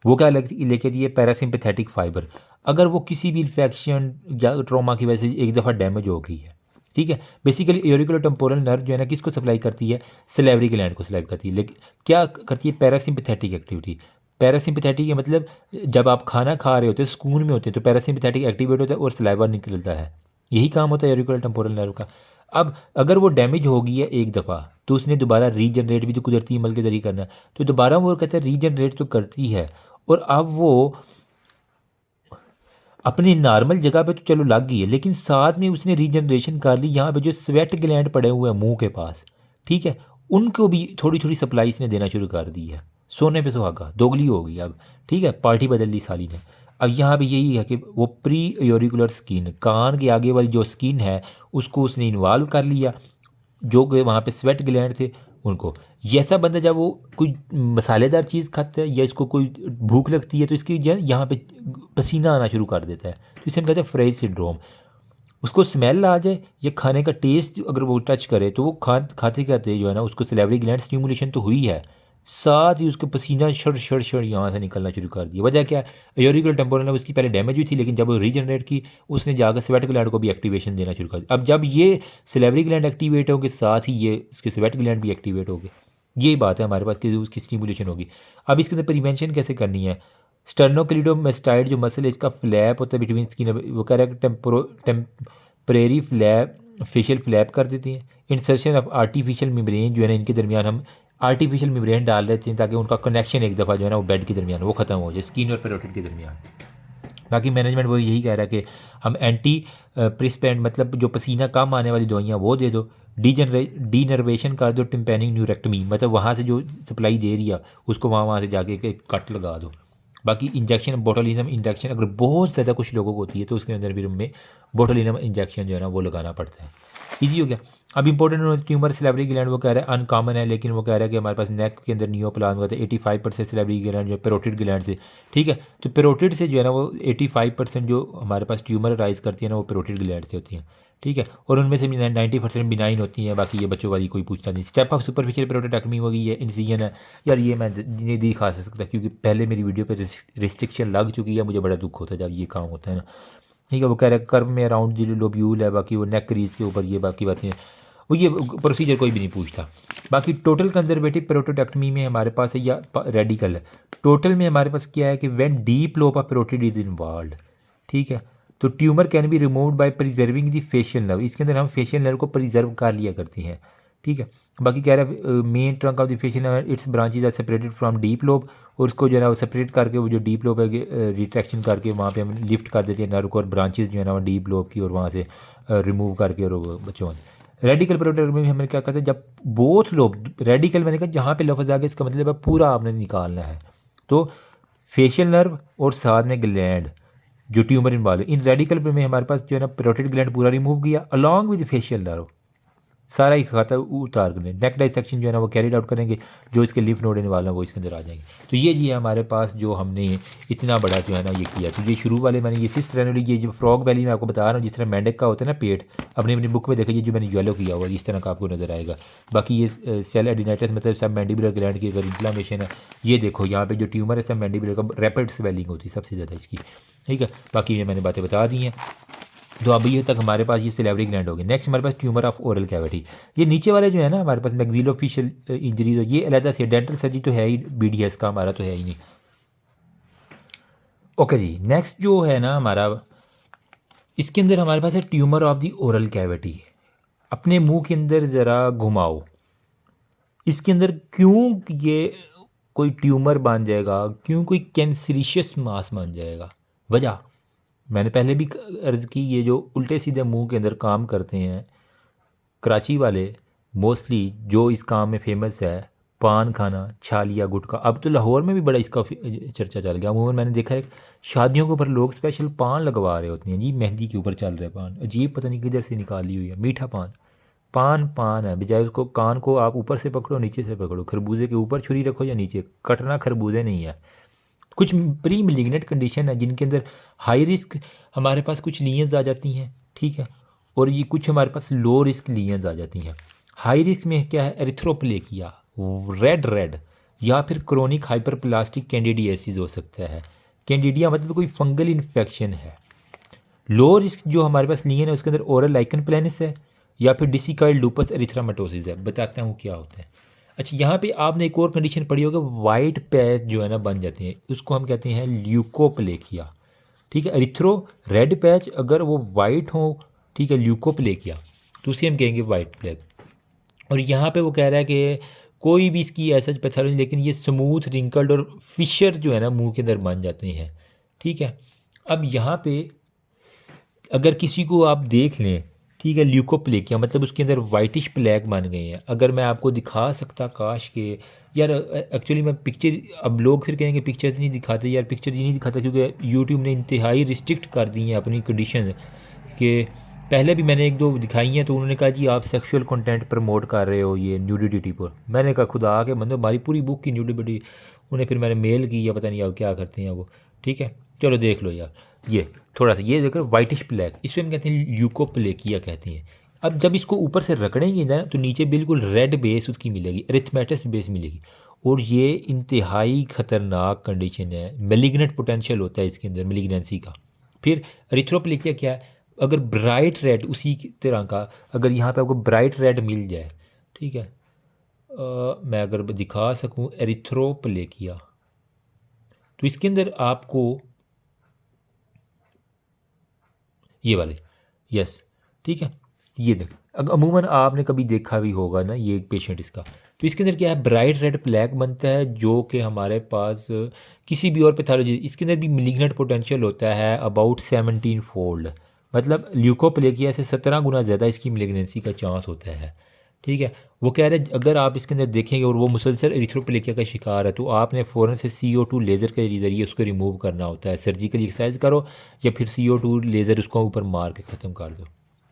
वो क्या लेके ये पैरासिम्पथेटिक फाइबर, अगर वो किसी भी इन्फेक्शन या ट्रॉमा की वजह से एक दफ़ा डैमेज हो गई है, ठीक है। बेसिकली यूरिकुलो टेम्पोरल नर्व जो है ना किसको सप्लाई करती है, सलेवरी ग्लैंड को सप्लाई करती है, लेकिन क्या करती है पैरासिम्पथेटिक एक्टिविटी। पैरासिम्पथेटिक का मतलब जब आप खाना खा रहे होते हैं सुकून में होते हैं तो पैरासिम्पथेटिक एक्टिवेट होता है और सलाइवा निकलता है, यही काम होता है यूरिकुलो टेम्पोरल नर्व का। अब अगर वो डैमेज हो गई है एक दफ़ा तो उसने दोबारा रीजनरेट भी तो कुदरती अमल के जरिए करना है, तो दोबारा वो कहते हैं रीजनरेट तो करती है, और अब वो अपनी नॉर्मल जगह पे तो चलो लग गई है लेकिन साथ में उसने रीजनरेशन कर ली, यहाँ पे जो स्वेट ग्लैंड पड़े हुए हैं मुंह के पास, ठीक है, उनको भी थोड़ी थोड़ी सप्लाई इसने देना शुरू कर दी है। सोने पे सुहागा दोगली हो गई अब, ठीक है, पार्टी बदल ली साली ने। अब यहाँ पे यही है कि वो प्री यूरिकुलर स्किन, कान के आगे वाली जो स्किन है उसको उसने इन्वॉल्व कर लिया, जो कि वहाँ पे स्वेट ग्लैंड थे उनको। ये ऐसा बंदा जब वो कोई मसालेदार चीज़ खाता है या इसको कोई भूख लगती है तो इसकी यहाँ पे पसीना आना शुरू कर देता है, तो इसे हम कहते हैं फ्रेज सिंड्रोम। उसको स्मेल आ जाए या खाने का टेस्ट अगर वो टच करे तो वो खाते खाते जो है ना उसको सलेवरी ग्लैंड स्टिमुलेशन तो हुई है, साथ ही उसके पसीना शड़ शड़ शड़ यहाँ से निकलना शुरू कर दिया। वजह क्या है, यूरिकुलर टेम्पोरल उसकी पहले डैमेज हुई थी लेकिन जब वो रीजनरेट की उसने जाकर स्वेट ग्लैंड को भी एक्टिवेशन देना शुरू कर दिया। अब जब ये सलेवरी ग्लैंड एक्टिवेट होगी साथ ही ये इसके स्वेट ग्लैंड भी एक्टिवेट होगी, यही बात है हमारे पास कि उसकी स्टिमुलेशन होगी। अब इसके अंदर प्रिवेंशन कैसे करनी है, स्टर्नोक्लीडोमास्टाइड जो मसल है इसका फ्लैप होता है बिटवीन स्किन, वो कह रहा है कि टेम्परेरी फ्लैप फेशियल फ्लैप कर देती हैं। इंसर्शन ऑफ आर्टिफिशियल मेम्ब्रेन जो है ना इनके दरमियान हम आर्टिफिशियल मेम्ब्रेन डाल देते हैं ताकि उनका कनेक्शन एक दफ़ा जो है ना वो बेड के दरमियान वो ख़त्म हो जाए, स्किन और पेरोटिड के दरमियान। बाकी मैनेजमेंट वो यही कह रहा है कि हम एंटी प्रिस्पेंट मतलब जो पसीना कम आने वाली दवाइयाँ वो दे दो, डीनर्वेशन कर दो, टिम्पैनिक न्यूरेक्टमी, मतलब वहाँ से जो सप्लाई दे रही है उसको वहाँ से जाके एक कट लगा दो। बाकी इंजेक्शन बोटुलिज्म इंजेक्शन अगर बहुत ज़्यादा कुछ लोगों को होती है तो उसके अंदर भी हमें बोटुलिज्म इंजेक्शन जो है ना वो लगाना पड़ता है। ईजी हो गया। अब इंपॉर्टेंट ट्यूमर सिलेवरी ग्लैंड वो कह रहा है अनकॉमन है, लेकिन वो कह रहा है कि हमारे पास नेक के अंदर नियोप्लाज्म होता है 85% सिलेवरी ग्लैंड जो है पेरोटिड ग्लैंड से। ठीक है, तो पेरोटिड से जो है ना वो 85% जो हमारे पास ट्यूमर राइज करती है ना वो पेरोटिड ग्लैंड से होती हैं। ठीक है, और उनमें से 90% बिनाइन होती हैं, बाकी ये बच्चों वाली कोई पूछता नहीं। स्टेप ऑफ सुपरफिशियल पेरोटिडेक्टमी हो गई है, इंसिजन है। यार ये मैं नहीं दिखा सकता क्योंकि पहले मेरी वीडियो पे रिस्ट्रिक्शन लग चुकी है, मुझे बड़ा दुख होता है जब ये काम होता है ना। ठीक है, वो कह रहा है कर्व में अराउंड जो लोब्यूल है, बाकी वो नेक क्रीज के ऊपर, ये बाकी बातें वो ये प्रोसीजर कोई भी नहीं पूछता। बाकी टोटल कंजर्वेटिव पेरोटिडेक्टमी में हमारे पास है या रेडिकल है। टोटल में हमारे पास क्या है कि when deep lobe of parotid is involved. ठीक है, तो tumour can be removed by preserving the facial nerve, इसके अंदर हम फेशियल नर्व को प्रिजर्व कर लिया करते हैं। ठीक है, बाकी कह रहा है main trunk of the facial nerve its branches are separated from deep lobe, और उसको जो है ना वो सेपरेट करके वो जो डीप लोब है रिट्रैक्शन करके वहाँ पे हम लिफ्ट कर देते हैं नर्व को, और ब्रांचेज जो है ना वो डीप लोब की और वहाँ से रिमूव करके और बच्चों रेडिकल पेरोटिडेक्टमी में हमें क्या कहते हैं जब बोथ लोब रेडिकल मैंने कहा जहाँ पे लफ्ज़ आ गया इसका मतलब है पूरा आपने निकालना है। तो फेशियल नर्व और साथ में ग्लैंड जो ट्यूमर इन्वॉल्व है, इन रेडिकल में हमारे पास जो है ना पेरोटिड ग्लैंड पूरा रिमूव किया अलॉन्ग विद फेशियल नर्व, सारा ही खाता उतार कर नेक डाइसेक्शन जो है ना वो कैरिड आउट करेंगे, जो इसके लिफ नोड वाला है वो इसके अंदर आ जाएंगे। तो ये जी है हमारे पास जो हमने इतना बड़ा जो है ना ये किया। तो ये शुरू वाले मैंने ये सिस्ट रेनुली ये जो फ्रॉग वैली मैं आपको बता रहा हूँ जिस तरह मेंढक का होता है ना पेट, अपनी अपनी बुक में देखिए जो मैंने येलो किया हुआ इस तरह का आपको नजर आएगा। बाकी ये सेल एडिनाइटिस मतलब सब मैंडिबुलर ग्लैंड की अगर इन्फ्लामेशन है, ये देखो यहाँ पे जो ट्यूमर है सब मैंडिबुलर का रैपिड स्वेलिंग होती है सबसे ज़्यादा इसकी। ठीक है, बाकी ये मैंने बातें बता दी हैं। तो अभी ये तक हमारे पास ये सिलेवरी ग्लैंड हो गई। नेक्स्ट हमारे पास ट्यूमर ऑफ ओरल कैविटी, ये नीचे वाले जो है ना हमारे पास मैक्सिलोफेशियल इंजरीज, ये अलग से डेंटल सर्जरी तो है ही, BDS का हमारा तो है ही नहीं। ओके जी, नेक्स्ट जो है ना हमारा इसके अंदर हमारे पास है tumour of the oral cavity. अपने मुंह के अंदर ज़रा घुमाओ, इसके अंदर क्यों ये कोई ट्यूमर बन जाएगा, क्यों कोई कैंसरिशियस मास बन जाएगा। वजह मैंने पहले भी अर्ज़ की, ये जो उल्टे सीधे मुंह के अंदर काम करते हैं कराची वाले मोस्टली जो इस काम में फेमस है, पान खाना, छालिया, गुटखा। अब तो लाहौर में भी बड़ा इसका चर्चा चल गया। अमूमन मैंने देखा है शादियों के ऊपर लोग स्पेशल पान लगवा रहे होते हैं जी, मेहंदी के ऊपर चल रहा है पान, अजीब पता नहीं किधर से निकाली हुई है, मीठा पान। पान पान है, बजाय उसको कान को आप ऊपर से पकड़ो नीचे से पकड़ो, खरबूजे के ऊपर छुरी रखो या नीचे, कटना खरबूजे नहीं है। कुछ प्री मिलिग्नेंट कंडीशन है जिनके अंदर हाई रिस्क हमारे पास कुछ लीयंस आ जाती हैं। ठीक है, और ये कुछ हमारे पास लो रिस्क लीयंस आ जाती हैं। हाई रिस्क में क्या है, एरिथ्रोप्लेकिया रेड या फिर क्रोनिक हाइपरप्लास्टिक कैंडिडियासिस हो सकता है। कैंडिडिया मतलब कोई फंगल इन्फेक्शन है। लो रिस्क जो हमारे पास लियन है उसके अंदर ओरल लाइकन प्लेनिस है या फिर डिसिकॉइड लूपस एरिथ्रामेटोसिस है। बताता हूँ क्या होता है। अच्छा, यहाँ पे आपने एक और कंडीशन पढ़ी होगा, वाइट पैच जो है ना बन जाते हैं, उसको हम कहते हैं ल्यूकोप्लेकिया। ठीक है, एरिथ्रो रेड पैच अगर वो वाइट हो, ठीक है, ल्यूकोप्लेकिया, तो उसे हम कहेंगे वाइट प्लेग। और यहाँ पे वो कह रहा है कि कोई भी इसकी ऐसा पैथोलॉजी, लेकिन ये स्मूथ रिंकल्ड और फिशर जो है ना मुंह के अंदर बन जाते हैं। ठीक है, अब यहाँ पे अगर किसी को आप देख लें, ठीक है, ल्यूकोप्लेकिया मतलब उसके अंदर वाइटिश प्लैग बन गए हैं। अगर मैं आपको दिखा सकता काश के यार, एक्चुअली मैं पिक्चर, अब लोग फिर कहेंगे पिक्चर्स नहीं दिखाते, यार पिक्चर ही नहीं दिखाता क्योंकि यूट्यूब ने इंतहाई रिस्ट्रिक्ट कर दी हैं अपनी कंडीशन के। पहले भी मैंने एक दो दिखाई हैं तो उन्होंने कहा जी आप सेक्सुअल कंटेंट प्रमोट कर रहे हो ये न्यूडिटी पर। मैंने कहा खुदा के मतलब हमारी पूरी बुक की न्यूडिटी, उन्हें फिर मैंने मेल की या पता नहीं अब क्या करते हैं वो। ठीक है, चलो देख लो यार, ये थोड़ा सा ये देखो वाइटिश ब्लैक, इसमें हम कहते हैं ल्यूकोप्लेकिया कहते हैं। अब जब इसको ऊपर से रगड़ेंगे ना तो नीचे बिल्कुल रेड बेस उसकी मिलेगी, एरिथमेटस बेस मिलेगी, और ये इंतहाई ख़तरनाक कंडीशन है। मेलिग्नेंट पोटेंशियल होता है इसके अंदर मेलिग्नेंसी का। फिर एरिथ्रोप्लेकिया क्या है, अगर ब्राइट रेड उसी तरह का अगर यहाँ पे आपको ब्राइट रेड मिल जाए, ठीक है, मैं अगर दिखा सकूँ एरिथ्रोप्लेकिया, तो इसके अंदर आपको ये वाले, यस, ठीक है, ये देख अमूमन आपने कभी देखा भी होगा ना ये एक पेशेंट इसका। तो इसके अंदर क्या है, ब्राइट रेड प्लैग बनता है जो कि हमारे पास किसी भी और पैथोलॉजी, इसके अंदर भी मिलिग्नेंट पोटेंशियल होता है अबाउट 17 फोल्ड, मतलब ल्यूकोप्लेकिया से 17 गुना ज़्यादा इसकी मेलिग्नेंसी का चांस होता है। ठीक है, वो कह रहे हैं अगर आप इसके अंदर देखेंगे और वो मुसलसल एरिथ्रोप्लेकिया का शिकार है तो आपने फ़ौरन से CO2 लेज़र के ज़रिए उसको रिमूव करना होता है। सर्जिकली एक्सरसाइज करो या फिर CO2 लेज़र उसको ऊपर मार के ख़त्म कर दो।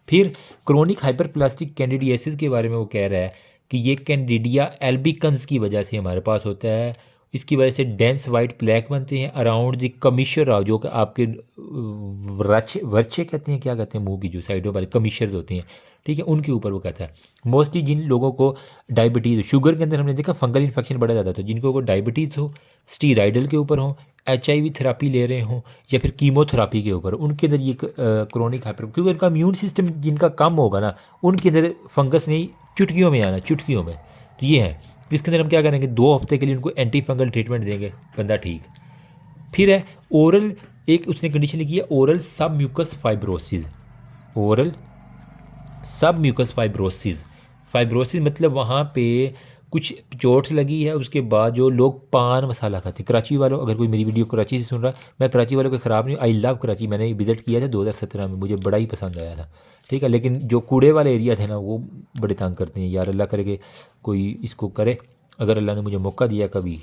फिर क्रोनिक हाइपरप्लास्टिक कैंडिडियासिस के बारे में वो कह रहा है कि ये कैंडिडिया एल्बिकन्स की वजह से हमारे पास होता है। इसकी वजह से डेंस वाइट प्लैक बनते हैं अराउंड द कमिश्रा, जो कि आपके वर्चे कहते हैं, क्या कहते हैं, मुंह की जो साइडों वाले कमिश्रज होते हैं, ठीक है, उनके ऊपर वो कहता है। मोस्टली जिन लोगों को डायबिटीज़, शुगर के अंदर हमने देखा फंगल इन्फेक्शन बड़ा ज़्यादा, तो जिनको को डायबिटीज़ हो, स्टीराइडल के ऊपर हो, HIV थेरापी ले रहे हों या फिर कीमोथेरापी के ऊपर, उनके अंदर ये क्रोनिक हाइपर, क्योंकि उनका इम्यून सिस्टम जिनका कम होगा ना, उनके अंदर फंगस नहीं चुटकियों में आना, चुटकियों में। तो ये है, इसके अंदर हम क्या करेंगे, 2 हफ्ते के लिए उनको एंटी फंगल ट्रीटमेंट देंगे, बंदा ठीक। फिर है ओरल, एक उसने कंडीशन लिखी है ओरल सब म्यूकस फाइब्रोसिस। ओरल सब म्यूकस फाइब्रोसिस, फाइब्रोसिस मतलब वहाँ पे कुछ चोट लगी है, उसके बाद जो लोग पान मसाला खाते हैं। कराची वालों, अगर कोई मेरी वीडियो कराची से सुन रहा है, मैं कराची वालों को ख़राब नहीं, आई लव कराची, मैंने विज़िट किया था 2017 में, मुझे बड़ा ही पसंद आया था। ठीक है, लेकिन जो कूड़े वाले एरिया थे ना, वो बड़े तंग करते हैं यार। अल्लाह करे कि कोई इसको करे, अगर अल्लाह ने मुझे मौका दिया कभी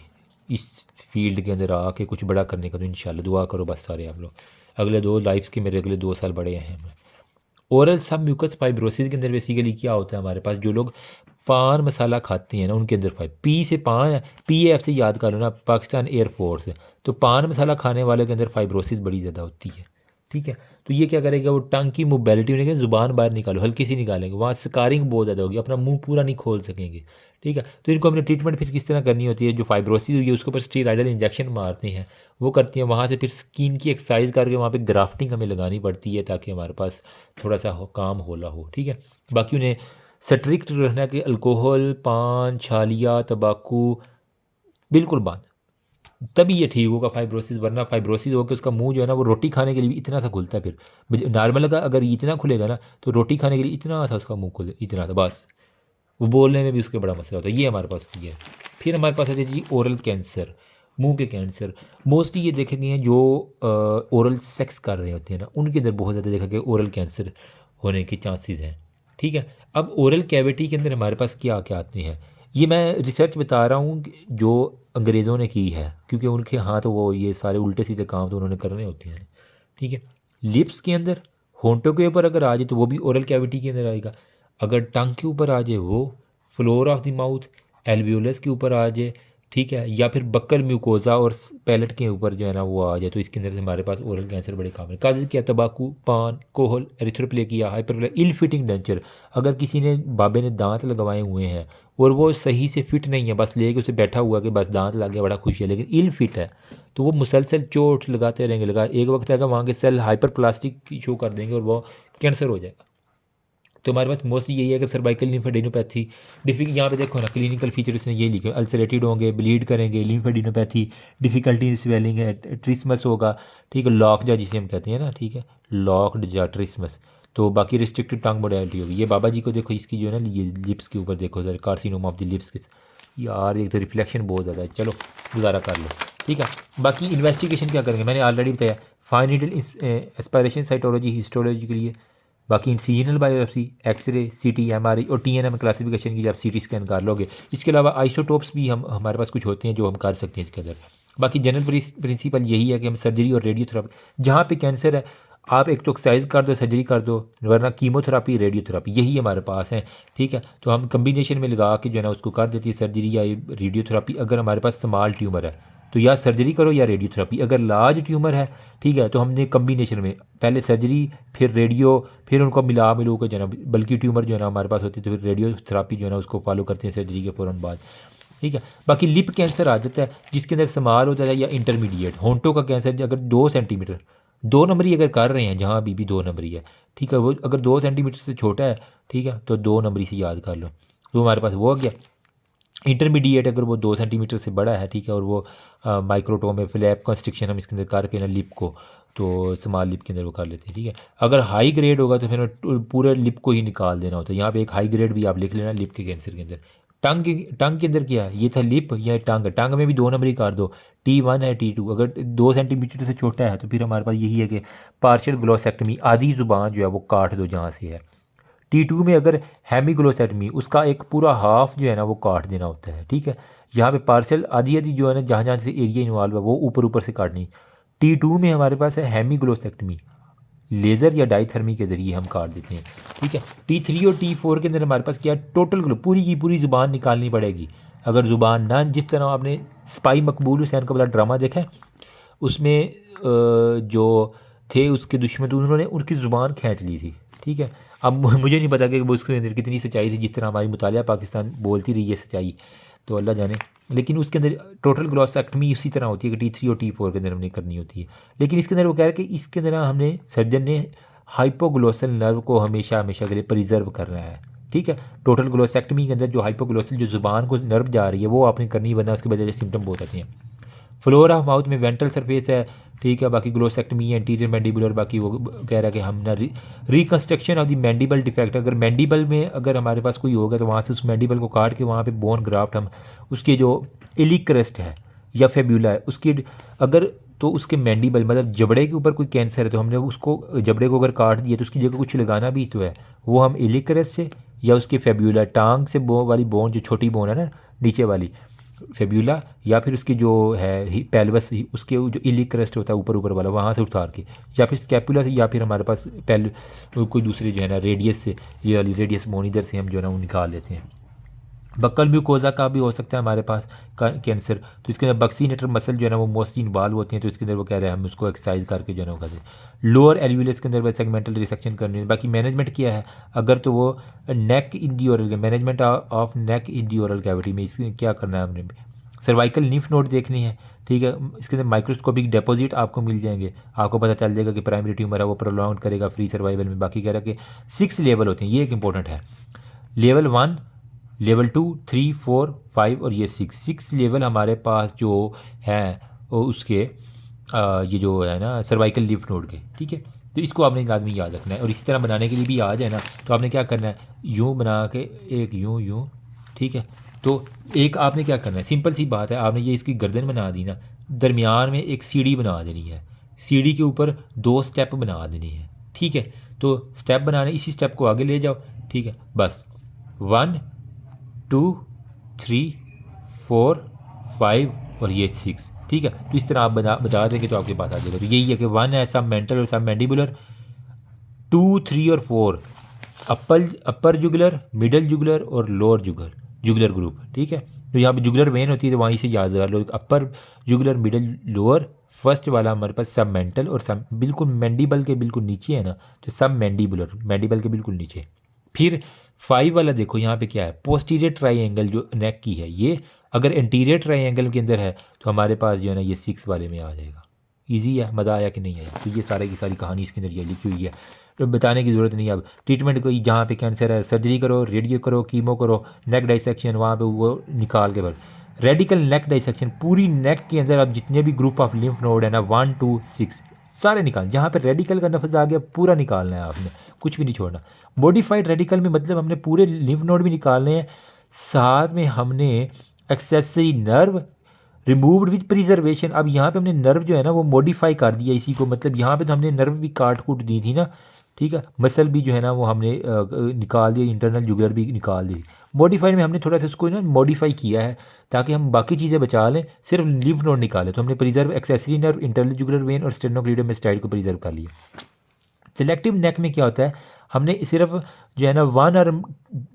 इस फील्ड के अंदर आके कुछ बड़ा करने का, तो इंशाल्लाह दुआ करो बस सारे आप लोग। अगले 2 लाइफ के मेरे अगले 2 साल बड़े हैं। ओरल सब म्यूकस फाइब्रोसिस के अंदर बेसिकली क्या होता है, हमारे पास जो लोग पान मसाला खाते हैं ना, उनके अंदर पी से पान है, PAF से याद कर लो ना, पाकिस्तान एयरफोर्स। तो पान मसाला खाने वाले के अंदर फाइब्रोसिस बड़ी ज़्यादा होती है। ठीक है, तो ये क्या करेगा, वो टंग की मोबिलिटी होने के, ज़ुबान बाहर निकालो, हल्की सी निकालेंगे, वहाँ स्कारिंग बहुत ज़्यादा होगी, अपना मुंह पूरा नहीं खोल सकेंगे। ठीक है, तो इनको हमने ट्रीटमेंट फिर किस तरह करनी होती है, जो फाइब्रोसिस हुई है उसके ऊपर स्टीराइडल इंजेक्शन मारते हैं, वो करती हैं। वहाँ से फिर स्किन की एक्सरसाइज करके वहाँ पे ग्राफ्टिंग हमें लगानी पड़ती है, ताकि हमारे पास थोड़ा सा काम होला हो। ठीक है, बाकी उन्हें स्ट्रिक्ट रहना कि अल्कोहल, पान, छालिया, तंबाकू बिल्कुल बंद, तभी ये ठीक होगा फाइब्रोसिस। वरना फाइब्रोसिस होकर उसका मुंह जो है ना, वो रोटी खाने के लिए भी इतना सा खुलता है। फिर नॉर्मल का अगर इतना खुलेगा ना, तो रोटी खाने के लिए इतना सा उसका मुंह खुले, इतना सा बस, वो बोलने में भी उसके बड़ा मसला होता है। ये हमारे पास ये है। फिर हमारे पास है जी ओरल कैंसर, मुंह के कैंसर। मोस्टली ये देखे गए हैं जो ओरल सेक्स कर रहे होते हैं ना, उनके अंदर बहुत ज़्यादा देखा गया ओरल कैंसर होने के चांसेस हैं। ठीक है, अब ओरल कैविटी के अंदर हमारे पास क्या क्या आते हैं, ये मैं रिसर्च बता रहा हूँ जो अंग्रेज़ों ने की है, क्योंकि उनके हाथ वो ये सारे उल्टे सीधे काम तो उन्होंने करने होते हैं। ठीक है, लिप्स के अंदर, होंठों के ऊपर अगर आ जाए तो वो भी ओरल कैविटी के अंदर आएगा। अगर टंग के ऊपर आ जाए वो, floor of the mouth, alveolus के ऊपर आ जाए, ठीक है, या फिर बक्कल म्यूकोजा और पैलेट के ऊपर जो है ना वो आ जाए, तो इसके अंदर से हमारे पास ओरल कैंसर बड़े काम है। काज क्या, तंबाकू, पान, कोहल, एरिथ्रोप्लेकिया, हाइपर, इल फिटिंग डेंचर। अगर किसी ने बाबे ने दांत लगवाए हुए हैं और वो सही से फिट नहीं है, बस लेके उसे बैठा हुआ कि बस दांत लग गया बड़ा खुश है, लेकिन इल फिट है, तो वो मुसलसल चोट लगाते रहेंगे, एक वक्त आएगा वहाँ के सेल हाइपर प्लास्टिक शो कर देंगे और वो कैंसर हो जाएगा। तो हमारे पास मोस्टली यही है कि सर्वाइकल लिम्फेडेनोपैथी यहाँ पे देखो ना, क्लिनिकल फीचर इसने ये लिखे, अल्सरेटेड होंगे, ब्लीड करेंगे, लिम्फेडेनोपैथी, डिफिकल्टी इन स्वेलिंग है, ट्रिस्मस होगा, ठीक है, लॉक जा जिसे हम कहते हैं ना, ठीक है, लॉक्ड जा ट्रिस्मस। तो बाकी रिस्ट्रिक्टेड टंग मोडेलिटी होगी। ये बाबा जी को देखो, इसकी जो है ना ये लिप्स के ऊपर देखो सर, कार्सिनोम ऑफ द लिप्स के, यार एक तो रिफ्लेक्शन बहुत ज़्यादा है, चलो गुजारा कर लो। ठीक है, बाकी इन्वेस्टिगेशन क्या करेंगे, मैंने ऑलरेडी बताया, fine needle aspiration cytology histology के लिए, बाकी incisional biopsy, X ray, CT, MRI और TNM क्लासिफिकेशन के लिए आप CT स्कैन कर लोगे। इसके अलावा आइसोटोप्स भी हमारे पास कुछ होते हैं जो हम कर सकते हैं इसके अंदर। बाकी जनरल प्रिंसिपल यही है कि हम सर्जरी और रेडियोथेरापी, जहाँ पे कैंसर है आप एक तो एक्सरसाइज कर दो, सर्जरी कर दो, वरना कीमोथेरापी, रेडियोथेरापी, यही हमारे पास है। ठीक है, तो हम कम्बिनेशन में लगा के जो है ना उसको कर देती है सर्जरी या रेडियोथेरापी। अगर हमारे पास स्मॉल ट्यूमर है तो या सर्जरी करो या रेडियोथेरापी। अगर लार्ज ट्यूमर है, ठीक है, तो हमने कम्बिनेशन में पहले सर्जरी फिर रेडियो, फिर उनको मिलू के जो है ना, बल्कि ट्यूमर जो है ना हमारे पास होती है तो फिर रेडियोथेरापी जो है ना उसको फॉलो करते हैं सर्जरी के फ़ौरन बाद। ठीक है, बाकी लिप कैंसर आ जाता है जिसके अंदर स्मॉल होता है या इंटरमीडिएट। होंठों का कैंसर अगर 2 सेंटीमीटर, 2 नंबरी अगर कर रहे हैं, जहाँ अभी भी 2 नंबरी है, ठीक है, वो अगर 2 सेंटीमीटर से छोटा है, ठीक है, तो 2 नंबरी से याद कर लो, तो हमारे पास वो आ गया। इंटरमीडिएट अगर वो 2 सेंटीमीटर से बड़ा है, ठीक है, और वो माइक्रोटोम है, फ्लैप कंस्ट्रिक्शन हम इसके अंदर करके ना लिप को, तो स्मॉल लिप के अंदर वो कर लेते हैं। ठीक है, अगर हाई ग्रेड होगा तो फिर पूरे लिप को ही निकाल देना होता है। यहाँ पे एक हाई ग्रेड भी आप लिख लेना लिप के कैंसर के अंदर, टंग के अंदर क्या है, ये था लिप या टंग। टंग में भी 2 नंबर ही काट दो, T1 है T2। अगर 2 सेंटीमीटर से छोटा है तो फिर हमारे पास यही है कि पार्शियल ग्लोसेक्टमी, आधी ज़ुबान जो है वो काट दो जहाँ से है। T2 में अगर हेमीग्लोसेक्टमी, उसका एक पूरा हाफ जो है ना वो काट देना होता है, ठीक है। यहाँ पे पार्शियल आधी आधी जो है ना, जहाँ जहाँ से एरिया इन्वॉल्व है वो ऊपर ऊपर से काटनी। T2 में हमारे पास है हेमीग्लोसेक्टमी, लेज़र या डाइथर्मी के ज़रिए हम काट देते हैं, ठीक है। T3 और T4 के अंदर हमारे पास क्या है, टोटल ग्लो, पूरी की पूरी ज़ुबान निकालनी पड़ेगी। अगर ज़ुबान ना, जिस तरह आपने स्पाई मकबूल हुसैन का वाला ड्रामा देखा है, उसमें जो थे उसके दुश्मन, तो उन्होंने उनकी ज़ुबान खींच ली थी, ठीक है। अब मुझे नहीं पता कि वो उसके अंदर कितनी सच्चाई थी, जिस तरह हमारी मुतालिया पाकिस्तान बोलती रही है सच्चाई, तो अल्लाह जाने। लेकिन उसके अंदर टोटल ग्लोसेक्टमी इसी तरह होती है कि T3 और T4 के अंदर हमने करनी होती है। लेकिन इसके अंदर वो कह रहे हैं कि इसके अंदर हमने, सर्जन ने हाइपोग्लोसल नर्व को हमेशा हमेशा के लिए प्रिजर्व करना है, ठीक है। टोटल ग्लोसेक्टमी के अंदर जो हाइपोग्लोसल जो ज़ुबान को नर्व जा रही है वो आपने करनी, वरना उसकी वजह से सिम्टम बहुत आते हैं। फ्लोर ऑफ माउथ में वेंट्रल सरफेस है, ठीक है। बाकी ग्लोसेक्टमी है, एंटीरियर मैंडिबुलर, बाकी वो कह रहा है कि हम ना reconstruction of the mandible defect, अगर मैंडिबल में अगर हमारे पास कोई होगा तो वहाँ से उस मैंडिबल को काट के वहाँ पे बोन ग्राफ्ट हम, उसके जो इलिक क्रस्ट है या फेब्यूला है उसकी, अगर तो उसके मैंडिबल मतलब जबड़े के ऊपर कोई कैंसर है तो हमने उसको जबड़े को अगर काट दिया तो उसकी जगह कुछ लगाना भी तो है, वो हम इलिक क्रस्ट से या उसके फेब्यूला टांग से वाली बोन, जो छोटी बोन है ना नीचे वाली फेब्यूला, या फिर उसकी जो है पेल्वस, उसके जो इलिक क्रस्ट होता है ऊपर ऊपर वाला, वहाँ से उतार के, या फिर स्कैपुला से, या फिर हमारे पास कोई दूसरे जो है ना रेडियस से, ये वाली रेडियस बोन इधर से हम जो है ना वो निकाल लेते हैं। बक्कल म्यूकोजा का भी हो सकता है हमारे पास कैंसर, तो इसके अंदर बक्सीनेटर मसल जो है ना वो मोस्टली इन्वॉल्व होती हैं, तो इसके अंदर वो कह रहे हैं हम उसको एक्सरसाइज करके जो है ना वो कर दें। लोअर एल्वियस के अंदर सेगमेंटल रिसेक्शन करनी है। बाकी मैनेजमेंट किया है, अगर तो वो neck in the oral, management of neck in the oral cavity में इसमें क्या करना है हमने, सर्वाइकल लिम्फ नोड देखनी है, ठीक है। इसके अंदर माइक्रोस्कोपिक डिपॉजिट आपको मिल जाएंगे, आपको पता चल जाएगा कि प्राइमरी ट्यूमर है, वो प्रोलॉन्ग करेगा फ्री सर्वाइवल में। बाकी कह रहा है कि 6 लेवल होते हैं, ये एक इंपॉर्टेंट है, लेवल 1, लेवल 2, 3, 4, 5 और ये 6 लेवल हमारे पास जो है वो उसके ये जो है ना सर्वाइकल लिम्फ नोड के, ठीक है। तो इसको आपने लाजमी याद रखना है, और इसी तरह बनाने के लिए भी आ जाए ना तो आपने क्या करना है, यूँ बना के एक यूँ, ठीक है। तो एक आपने क्या करना है, सिंपल सी बात है, आपने ये इसकी गर्दन बना दी ना, दरमियान में एक सीढ़ी बना देनी है, सीढ़ी के ऊपर 2 स्टेप बना देनी है, ठीक है। तो स्टेप बनाने, इसी स्टेप को आगे ले जाओ, ठीक है। बस 1, 2, 3, 4, 5 और ये 6, ठीक है। तो इस तरह आप बता देंगे तो आपके पास आ जाएगा। तो यही है कि 1 है सब मेंटल और सब मैंडिबुलर, 2, 3 और 4 अपर जुगुलर, मिडल जुगुलर और लोअर जुगुलर ग्रुप, ठीक है। तो यहाँ पे जुगुलर वेन होती है तो वहीं से याद कर लो, अपर जुगुलर, मिडल, लोअर। फर्स्ट वाला हमारे पास सब मेंटल और सब बिल्कुल मैंडिबल के बिल्कुल नीचे है ना, तो सब मैंडिबुलर, मैंडिबल के बिल्कुल नीचे। फिर 5 वाला देखो यहाँ पे क्या है, पोस्टीरियर ट्राइएंगल जो नेक की है, ये अगर एंटीरियर ट्राइएंगल के अंदर है तो हमारे पास जो है ना ये 6 वाले में आ जाएगा। ईजी है, मज़ा आया कि नहीं आया। तो ये सारी की सारी कहानी इसके अंदर ये लिखी हुई है, तो बताने की ज़रूरत नहीं है। अब ट्रीटमेंट कोई जहाँ पे कैंसर है सर्जरी करो, रेडियो करो, कीमो करो, नेक डाइसेक्शन वहाँ पे वो निकाल के, बस रेडिकल नेक डाइसेक्शन, पूरी नेक के अंदर अब जितने भी ग्रुप ऑफ लिम्फ नोड है ना 1, 2, 6 सारे निकाल, जहाँ पे रेडिकल का लफ्ज़ आ गया पूरा निकालना है आपने, कुछ भी नहीं छोड़ना। मॉडिफाइड रेडिकल में मतलब हमने पूरे लिम्फ नोड भी निकालने हैं, साथ में हमने accessory nerve removed with preservation. अब यहाँ पे हमने नर्व जो है ना वो मॉडिफाई कर दिया इसी को, मतलब यहाँ पे तो हमने नर्व भी काट कूट दी थी ना, ठीक है। मसल भी जो है ना वो हमने निकाल दिया, इंटरनल जुगुलर भी निकाल दी। मॉडिफाइड में हमने थोड़ा सा इसको ना मॉडिफाई किया है ताकि हम बाकी चीज़ें बचा लें, सिर्फ लिम्फ नोड निकालें। तो हमने preserve accessory nerve, internal jugular vein और स्टेनोक्लीडोमास्टाइड को प्रिजर्व कर लिया। सिलेक्टिव नेक में क्या होता है, हमने सिर्फ जो है ना 1 और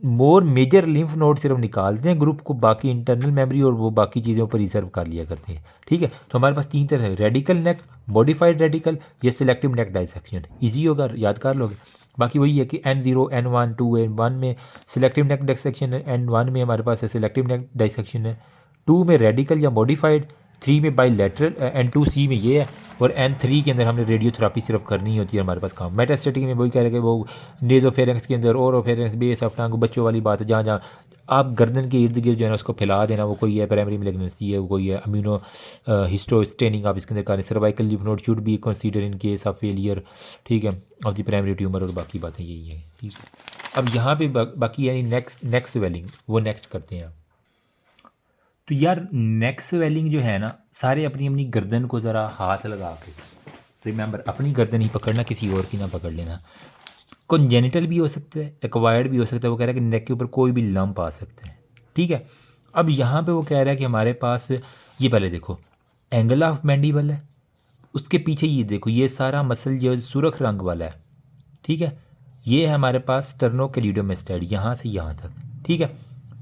मोर मेजर लिम्फ नोड सिर्फ निकालते हैं ग्रुप को, बाकी इंटरनल मेमोरी और वो बाकी चीज़ों पर रिजर्व कर लिया करते हैं, ठीक है। तो हमारे पास 3 तरह है, रेडिकल नेक, मॉडिफाइड रेडिकल या सिलेक्टिव नेक डाइसेक्शन। ईजी होगा, याद कर लोगे। बाकी वही है कि N0, N1, 2, N1 में सिलेक्टिव नेक डाइसेक्शन है, N1 में हमारे पास है सिलेक्टिव नेक डाइसेक्शन है, 2 में रेडिकल या मॉडिफाइड, 3 में बाईलेटरल, N2C में ये है, और N3 के अंदर हमने रेडियोथेरापी सिर्फ करनी होती है हमारे पास काम। मेटास्टेटिक में वही कह रहे हैं कि वो नेजोफेरेंक्स के अंदर, ओरोफेरेंक्स, बेस ऑफ टंग, बच्चों वाली बात है, जहाँ जहाँ आप गर्दन के इर्द गिर्द जो है ना उसको फैला देना, वो कोई है प्राइमरी मैलिग्नेंसी है, वो कोई है अम्यूनो हिस्टोस्टेनिंग आप इसके अंदर करें। Cervical lymph node should be consider in case of failure, ठीक है, ऑफ द प्राइमरी ट्यूमर, और बाकी बातें यही है, ठीक है। अब यहाँ पे बाकी यानी नेक्स्ट स्वेलिंग वो नेक्स्ट करते हैं। तो यार नेक स्वेलिंग जो है ना, सारे अपनी अपनी गर्दन को ज़रा हाथ लगा के, रिमेंबर अपनी गर्दन ही पकड़ना, किसी और की ना पकड़ लेना। कॉन्जेनिटल भी हो सकता है, एक्वायर्ड भी हो सकता है। वो कह रहा है कि नेक के ऊपर कोई भी लंप आ सकता है, ठीक है। अब यहाँ पे वो कह रहा है कि हमारे पास ये पहले देखो एंगल ऑफ मैंडिबल है, उसके पीछे ये देखो ये सारा मसल जो सुर्ख रंग वाला है, ठीक है, ये है हमारे पास स्टर्नोक्लेइडोमास्टाइड यहाँ से यहाँ तक, ठीक है।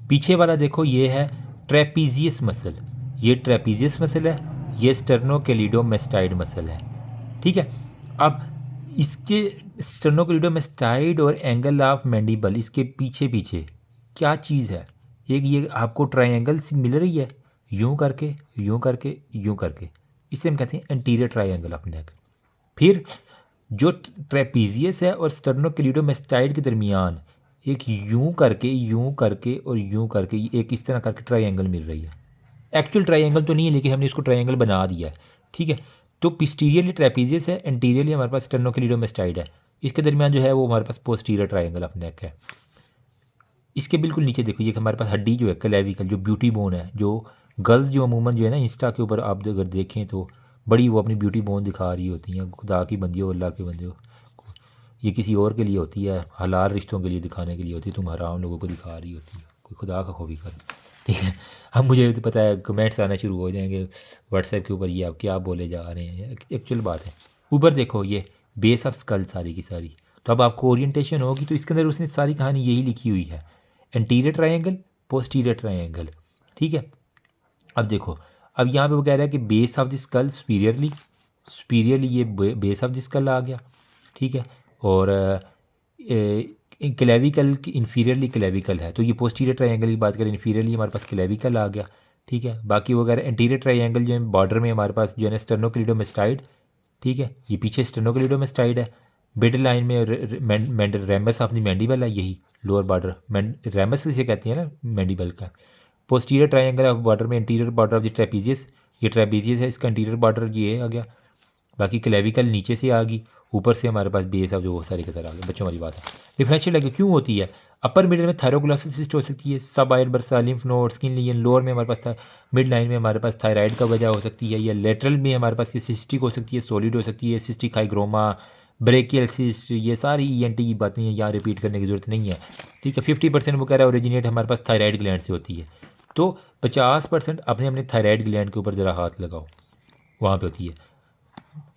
पीछे वाला देखो ये है ट्रेपीजियस मसल, ये ट्रेपीजियस मसल है, ये स्टर्नोक्लेइडोमास्टाइड मसल है, ठीक है। अब इसके स्टर्नोक्लेइडोमास्टाइड और एंगल ऑफ मैंडिबल इसके पीछे पीछे क्या चीज़ है, एक ये आपको ट्रायंगल मिल रही है, यूं करके यूं करके यूं करके, इसे हम कहते हैं एंटीरियर ट्रायंगल ऑफ नेक। फिर जो ट्रेपीजियस है और स्टर्नोक्लेइडोमास्टाइड के दरमियान एक यूं करके और यूं करके एक इस तरह करके ट्रायंगल मिल रही है। एक्चुअल ट्रायंगल तो नहीं है लेकिन हमने इसको ट्रायंगल बना दिया है, ठीक है। तो पिस्टीरियरली ट्रेपीजियस है, एंटीरियरली हमारे पास स्टर्नोक्लेइडोमास्टाइड है, इसके दरमियान जो है वो हमारे पास पोस्टीरियर ट्रायंगल ऑफ नेक है। इसके बिल्कुल नीचे देखो ये हमारे पास हड्डी जो है क्लेविकल, जो ब्यूटी बोन है, जो गर्ल्स जो अमूमन जो है ना इंस्टा के ऊपर आप अगर देखें तो बड़ी वो अपनी ब्यूटी बोन दिखा रही होती हैं, खुदा की बंदी हो, अल्लाह के बंदे हो, ये किसी और के लिए होती है, हलाल रिश्तों के लिए दिखाने के लिए होती है, तुम हराम लोगों को दिखा रही होती है, कोई खुदा का खौफ कर, ठीक है। अब मुझे तो पता है कमेंट्स आना शुरू हो जाएंगे व्हाट्सएप के ऊपर, ये आप क्या बोले जा रहे हैं, एक्चुअल बात है। ऊपर देखो ये बेस ऑफ स्कल सारी की सारी, तो अब आपको ओरिएंटेशन होगी तो इसके अंदर उसने सारी कहानी यही लिखी हुई है, एंटीरियर ट्रायंगल पोस्टीरियर ट्रायंगल, ठीक है। अब देखो अब यहाँ पे वो कह रहा है कि base of the school superiorly ये बेस ऑफ द स्कल आ गया, ठीक है, और क्लेविकल की इन्फीरियरली क्लेविकल है, तो ये पोस्टीरियर ट्रायंगल की बात करें इन्फीरियरली हमारे पास क्लेविकल आ गया, ठीक है। बाकी वो कह रहे हैं एंटीरियर ट्रायंगल जो है बॉर्डर में हमारे पास जो है ना स्टर्नोक्लेइडोमास्टाइड, ठीक है, ये पीछे स्टर्नोक्लेइडोमास्टाइड है, मिड लाइन में रेमस ऑफ द मैंडिबल है, यही लोअर बॉर्डर रेमस किसे कहते हैं ना मैंडिबल का। पोस्टीरियर ट्रायंगल ऑफ बॉर्डर में interior border of the trapezius, ये ट्रेपीजियस है, इसका इंटीरियर बॉर्डर ये आ गया। बाकी क्लेविकल नीचे से आ गई, ऊपर से हमारे पास बेस ऑफ जो वो सारे के सारे आ गए। बच्चों वाली बात है। डिफरेंशियल लगे क्यों होती है, अपर मिडल में थायरोग्लाइकल सिस्ट हो सकती है, सब आयर bursa lymph node skin lesion, lower में हमारे पास मिड लाइन में हमारे पास थायराइड का वजह हो सकती है, या लेटरल में हमारे पास ये सिस्टिक हो सकती है, सॉलिड हो सकती है, सिस्टिक हाइग्रोमा, ब्रेकियल सिस्ट, ये सारी ENT की बातें यहाँ रिपीट करने की ज़रूरत नहीं है, ठीक है। 50% वो कह रहा है ओरिजिनेट हमारे पास थायराइड ग्लैंड से होती है, तो 50% अपने अपने थायराइड ग्लैंड के ऊपर ज़रा हाथ लगाओ, वहाँ पे होती है।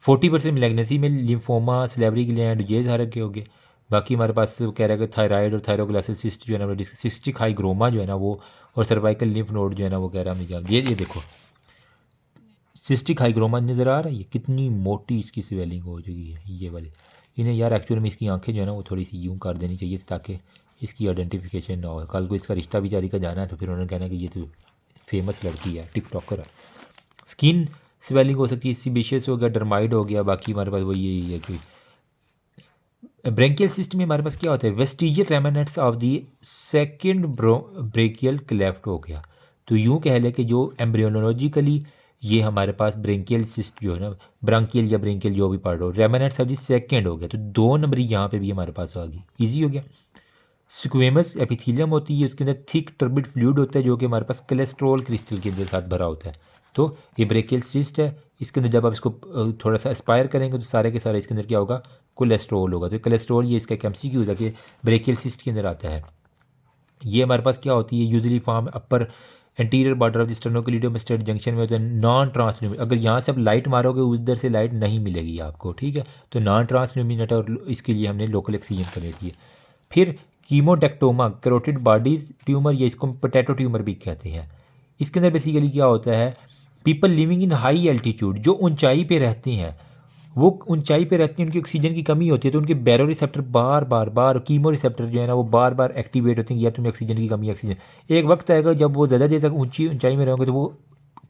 40% मैलिग्नेंसी में लिम्फोमा सलेवरी ग्लैंड ये सारे के हो गए। बाकी हमारे पास कह रहा है कि थायराइड और थायरोग्लाइकल सिस्ट जो है ना, सिस्टिक हाइग्रोमा जो है ना वो, और सर्वाइकल लिम्फ नोड जो है ना वो कह रहा है हमें ये देखो सिस्टिक हाइग्रोमा नज़र आ रहा है, ये कितनी मोटी इसकी स्वेलिंग हो चुकी है ये वाली। इन्हें यार एक्चुअल में इसकी आंखें जो है ना वो थोड़ी सी यूं कर देनी चाहिए ताकि इसकी आइडेंटिफिकेशन ना हो, कल को इसका रिश्ता बेचारी का जाना है तो फिर उन्होंने कहना कि ये तो फेमस लड़की है, टिकटॉकर है। स्किन स्वेलिंग हो सकती है, सीबेशियस हो गया, डर्माइड हो गया। बाकी हमारे पास वो ये है कि ब्रेंकियल सिस्टम में हमारे पास क्या होता है, vestigial remnants of the second brachial cleft हो गया। तो यूँ कह लें कि जो एम्ब्रियोलॉजिकली ये हमारे पास ब्रेंकियल सिस्ट जो है ना, ब्रांकियल या ब्रेंकियल जो भी पढ़ रहे हो, रेमिनेंट्स ऑफ दी सेकेंड हो गया, तो 2 नंबरी यहाँ पे भी हमारे पास आ गई, ईजी हो गया। स्क्वेमस एपिथेलियम होती है, उसके अंदर थिक टर्बिड फ्लूइड होता है जो कि हमारे पास कोलेस्ट्रॉल क्रिस्टल के अंदर साथ भरा होता है। तो ये ब्रेकियल सिस्ट है, इसके अंदर जब आप इसको थोड़ा सा एस्पायर करेंगे तो सारे के सारे इसके अंदर क्या होगा, कोलेस्ट्रॉल होगा। तो कोलेस्ट्रॉल ये इसका एक MCQ होता है कि ब्रेकियल सिस्ट के अंदर आता है। ये हमारे पास क्या होती है, usually form upper anterior border of the sternocleidomastoid junction में होता है, नॉन ट्रांसल्यूमिनेट। अगर यहाँ से आप लाइट मारोगे उधर से लाइट नहीं मिलेगी आपको, ठीक है, तो नॉन ट्रांसल्यूमिनेट, और इसके लिए हमने लोकल एक्सीजन कर लेती है। फिर कीमोडेक्टोमा कैरोटिड बॉडी ट्यूमर, ये इसको पोटैटो ट्यूमर भी कहते हैं। इसके अंदर बेसिकली क्या होता है, people living in high altitude, जो ऊंचाई पे रहते हैं, वो ऊंचाई पे रहते हैं, उनकी ऑक्सीजन की कमी होती है, तो उनके बैरो रिसेप्टर बार कीमो रिसेप्टर जो है ना वो बार बार एक्टिवेट होते हैं, या तुम्हें ऑक्सीजन की कमी, ऑक्सीजन एक वक्त आएगा जब वो ज़्यादा देर तक ऊंचाई में रहोगे तो वो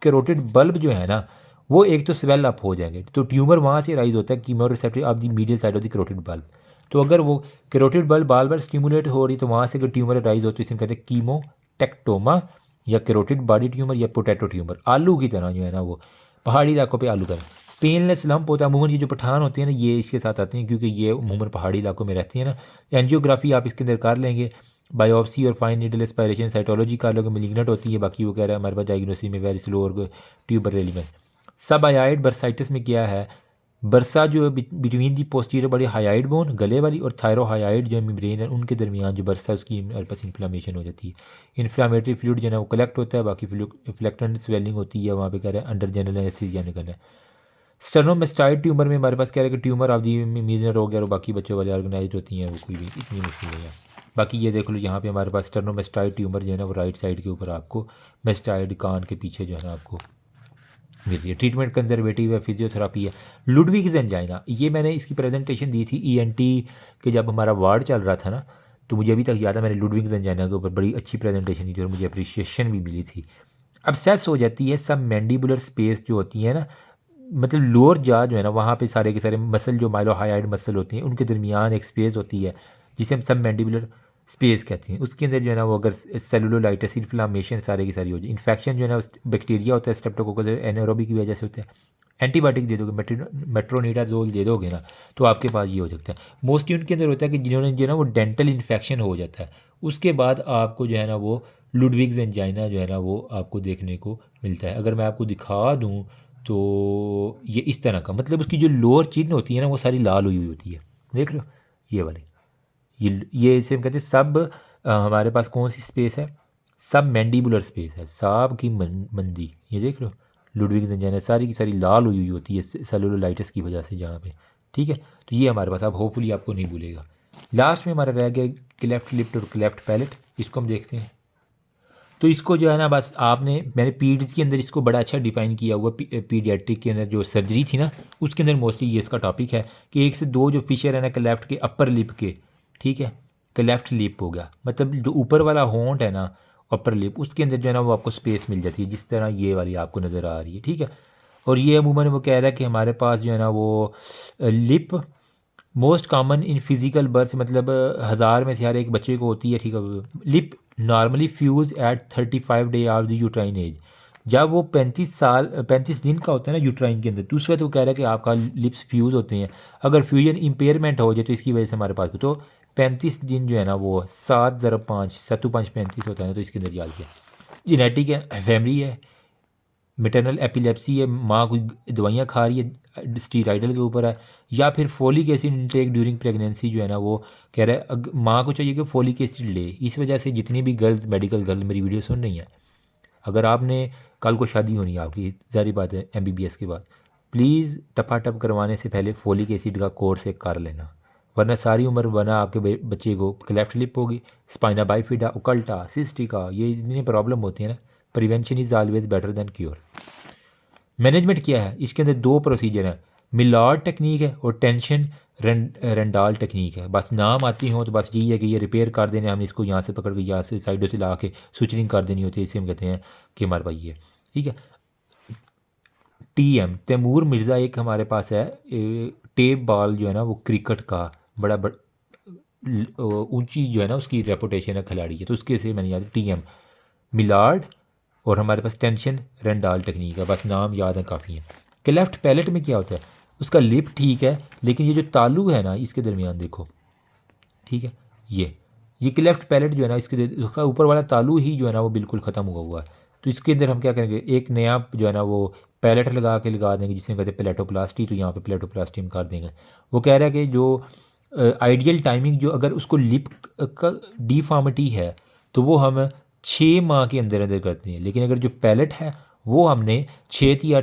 कैरोटिड बल्ब जो है ना वो एक तो स्वेल अप हो जाएंगे, तो ट्यूमर वहाँ से राइज होता है, chemo receptor of the medial side of the carotid bulb. तो अगर वो कैरोटिड बल्ब बार बार स्टिमुलेट हो रही तो वहाँ से अगर ट्यूमर राइज होती है, इसे कहते हैं कीमोटेक्टोमा, या कैरोटिड बॉडी ट्यूमर, या पोटैटो ट्यूमर, आलू की तरह जो है ना वो, पहाड़ी इलाकों पे आलू का। पेनलेस लंप होता है। अमूमन ये जो पठान होते हैं ना ये इसके साथ आते हैं क्योंकि ये अमूमन पहाड़ी इलाकों में रहती हैं ना। एंजियोग्राफी आप इसके अंदर कर लेंगे, बायोप्सी और फाइन नीडल एस्पायरेशन, साइटोलॉजी कर लोगे, मेलिग्नेंट होती है। बाकी वो कह रहा है हमारे पास डायग्नोसिस में वेरी स्लो और ट्यूबर एलिमेंट। सब आयाइड बर्साइटिस में क्या है, बरसा जो है बिटवीन दी पोस्टीरियर बड़ी हाइड बोन गले वाली और थायरोहाइड जो मेम्ब्रेन है उनके दरमियान जो बरसा है उसकी हमारे पास इन्फ्लामेशन हो जाती है। इन्फ्लामेटरी फ्लूइड जो है वो कलेक्ट होता है, बाकी फ्लैक्टेंट स्वेलिंग होती है, वहाँ पे कह रहे हैं अंडर जनरल एनेस्थीसिया निकलना है। स्टर्नोमेस्टाइड ट्यूमर में हमारे पास कह रहे हैं कि ट्यूमर ऑफ दी मीजनर हो गया और बाकी बच्चों वाले ऑर्गेनाइज होती हैं, वो कोई भी इतनी मुश्किल नहीं है। बाकी ये देख लो यहाँ पे हमारे पास स्टर्नोमेस्टाइड ट्यूमर जो है ना वो राइट साइड के ऊपर आपको मेस्टाइड कान के पीछे जो है ना आपको मिल रही है। ट्रीटमेंट कंजर्वेटिव है, फिजियोथेरापी है। लुडविग्स एंजाइना, ये मैंने इसकी प्रेजेंटेशन दी थी ईएनटी के जब हमारा वार्ड चल रहा था ना, तो मुझे अभी तक याद है मैंने लुडविग्स एंजाइना के ऊपर बड़ी अच्छी प्रेजेंटेशन दी थी और मुझे अप्रिशिएशन भी मिली थी। अब्सेस हो जाती है सब मैंडिबुलर स्पेस जो होती है ना, मतलब लोअर जा जो है ना वहाँ पे सारे के सारे मसल जो माइलोहाइड मसल होती हैं उनके दरमियान एक स्पेस होती है जिसे हम सब मैंडिबुलर स्पेस कहते हैं। उसके अंदर जो है ना वो अगर सेलुलोलाइटिस इन्फ्लामेशन सारे की सारी हो जाए, इन्फेक्शन जो है ना बैक्टीरिया होता है स्ट्रेप्टोकोकस एनारोबिक की वजह से होता है, एंटीबायोटिक दे दोगे, मेट्रोनिडाजोल दे दोगे ना तो आपके पास ये हो सकता है। मोस्टली उनके अंदर होता है कि जिन्होंने जो है ना वो डेंटल इन्फेक्शन हो जाता है, उसके बाद आपको जो है ना वो लुडविग्स एंजाइना जो है ना वो आपको देखने को मिलता है। अगर मैं आपको दिखा दूँ तो ये इस तरह का, मतलब उसकी जो लोअर चिन होती है ना वो सारी लाल हुई होती है, देख लो ये वाली। ये इसे हम कहते हैं सब हमारे पास कौन सी स्पेस है, सब मैंडिबुलर स्पेस है, सांप की मंदी, ये देख लो लुडविग एंजाइना सारी की सारी लाल हुई होती है सेलुलोलाइटिस की वजह से जहाँ पे। ठीक है, तो ये हमारे पास अब होपफुली आपको नहीं भूलेगा। लास्ट में हमारा रह गया क्लेफ्ट लिप और क्लेफ्ट पैलेट, इसको हम देखते हैं। तो इसको जो है ना बस आपने, मैंने पीड्स के अंदर इसको बड़ा अच्छा डिफाइन किया हुआ, पीडियाट्रिक के अंदर जो सर्जरी थी ना उसके अंदर मोस्टली ये इसका टॉपिक है कि 1 से 2 जो फिशर है ना क्लेफ्ट के अपर लिप के, ठीक है, क्लेफ्ट लिप हो गया, मतलब जो ऊपर वाला होंठ है ना अपर लिप उसके अंदर जो है ना वो आपको स्पेस मिल जाती है जिस तरह ये वाली आपको नज़र आ रही है। ठीक है, और ये अमूमन वो कह रहा है कि हमारे पास जो है ना वो lip most common in physical birth, मतलब 1000 में से हर एक बच्चे को होती है। ठीक है, lip normally fuse at 35 day of the uterine age, जब वो 35 दिन का होता है ना यूट्राइन के अंदर, तो उस वक्त वो कह रहा है कि आपका लिप्स फ्यूज़ होते हैं। अगर फ्यूजन इम्पेयरमेंट हो जाए तो इसकी वजह से हमारे पास तो 35 दिन जो है ना वो 7 × 5 7 5 35 होता है, तो इसके अंदर याद किया। जेनेटिक है, फैमिली है, मेटरनल एपिलेप्सी है, माँ कोई दवाइयाँ खा रही है स्टीराइडल के ऊपर है, या फिर folic acid intake during pregnancy जो है ना वो कह रहा है माँ को चाहिए कि फोलिक एसिड ले। इस वजह से जितनी भी गर्ल्स मेडिकल गर्ल मेरी वीडियो सुन रही हैं, अगर आपने कल को शादी होनी है आपकी, जारी बात है MBBS के बाद, प्लीज़ टपाटप करवाने से पहले फोलिक एसिड का कोर्स एक कर लेना, वरना सारी उम्र वरना आपके बच्चे को क्लेफ्ट लिप होगी, स्पाइना बाइफिडा, ओकल्टा, सिस्टिका, ये इतनी प्रॉब्लम होती है ना। Prevention is always better than cure. Management क्या है, इसके अंदर 2 प्रोसीजर हैं, मिलार्ड टेक्निक है और टेंशन रेंडाल टेक्निक है। बस नाम आती हो तो बस यही है कि ये रिपेयर कर देने, हमने इसको यहाँ से पकड़ के यहाँ से साइडों से ला के सुचरिंग कर देनी होती है, इसे हम कहते हैं कि हमारे पास ये। ठीक है, TM तैमूर मिर्ज़ा एक हमारे पास है, टेप बॉल जो है ना वो क्रिकेट का बड़ा ऊंची जो है ना उसकी रेपुटेशन है खिलाड़ी है, तो उसके से मैंने याद TM मिलार्ड और हमारे पास टेंशन रेंडाल टेक्निक है, बस नाम याद है काफ़ी है। क्लेफ्ट पैलेट में क्या होता है, उसका लिप ठीक है लेकिन ये जो तालू है ना इसके दरमियान देखो, ठीक है, ये क्लेफ्ट पैलेट जो है ना उसका ऊपर वाला तालू ही जो है ना वो बिल्कुल ख़त्म हुआ है। तो इसके अंदर हम क्या करेंगे, एक नया जो है ना वो पैलेट लगा देंगे जिसे कहते हैं प्लेटोप्लास्टी, तो यहाँ पे प्लेटोप्लास्टी हम कर देंगे। वो कह रहा है कि जो आइडियल टाइमिंग जो अगर उसको लिप का डिफॉर्मिटी है तो वो हम 6 माह के अंदर अंदर करते हैं, लेकिन अगर जो पैलेट है वो हमने 6 या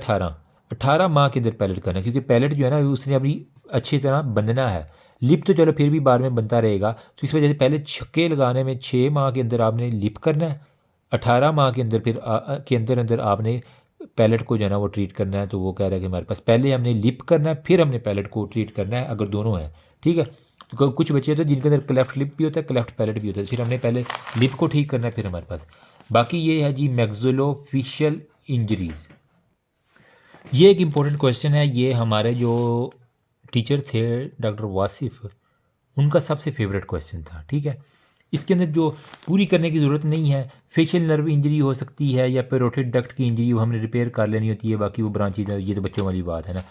18 माह के अंदर पैलेट करना है, क्योंकि पैलेट जो है ना उसने अपनी अच्छी तरह बनना है। लिप तो चलो फिर भी बाद में बनता रहेगा, तो इस वजह से पहले छक्के लगाने में 6 माह के अंदर आपने लिप करना है, 18 माह के अंदर फिर के अंदर अंदर आपने पैलेट को जो है ना वो ट्रीट करना है। तो वो कह रहा है कि हमारे पास पहले हमने लिप करना है फिर हमने पैलेट को ट्रीट करना है, अगर दोनों है। ठीक है, तो कुछ बच्चे होते हैं जिनके अंदर क्लेफ्ट लिप भी होता है क्लेफ्ट पैलेट भी होता है, फिर हमने पहले लिप को ठीक करना है फिर हमारे पास। बाकी ये है जी मैक्सिलोफेशियल इंजरीज़, ये एक इम्पोर्टेंट क्वेश्चन है। ये हमारे जो टीचर थे डॉक्टर वासिफ, उनका सबसे फेवरेट क्वेश्चन था। ठीक है, इसके अंदर जो पूरी करने की ज़रूरत नहीं है। फेशियल नर्व इंजरी हो सकती है या पेरोटिड डक्ट की इंजरी वो हमने रिपेयर कर लेनी होती है, बाकी वो ब्रांचेज है, ये तो बच्चों वाली बात है ना।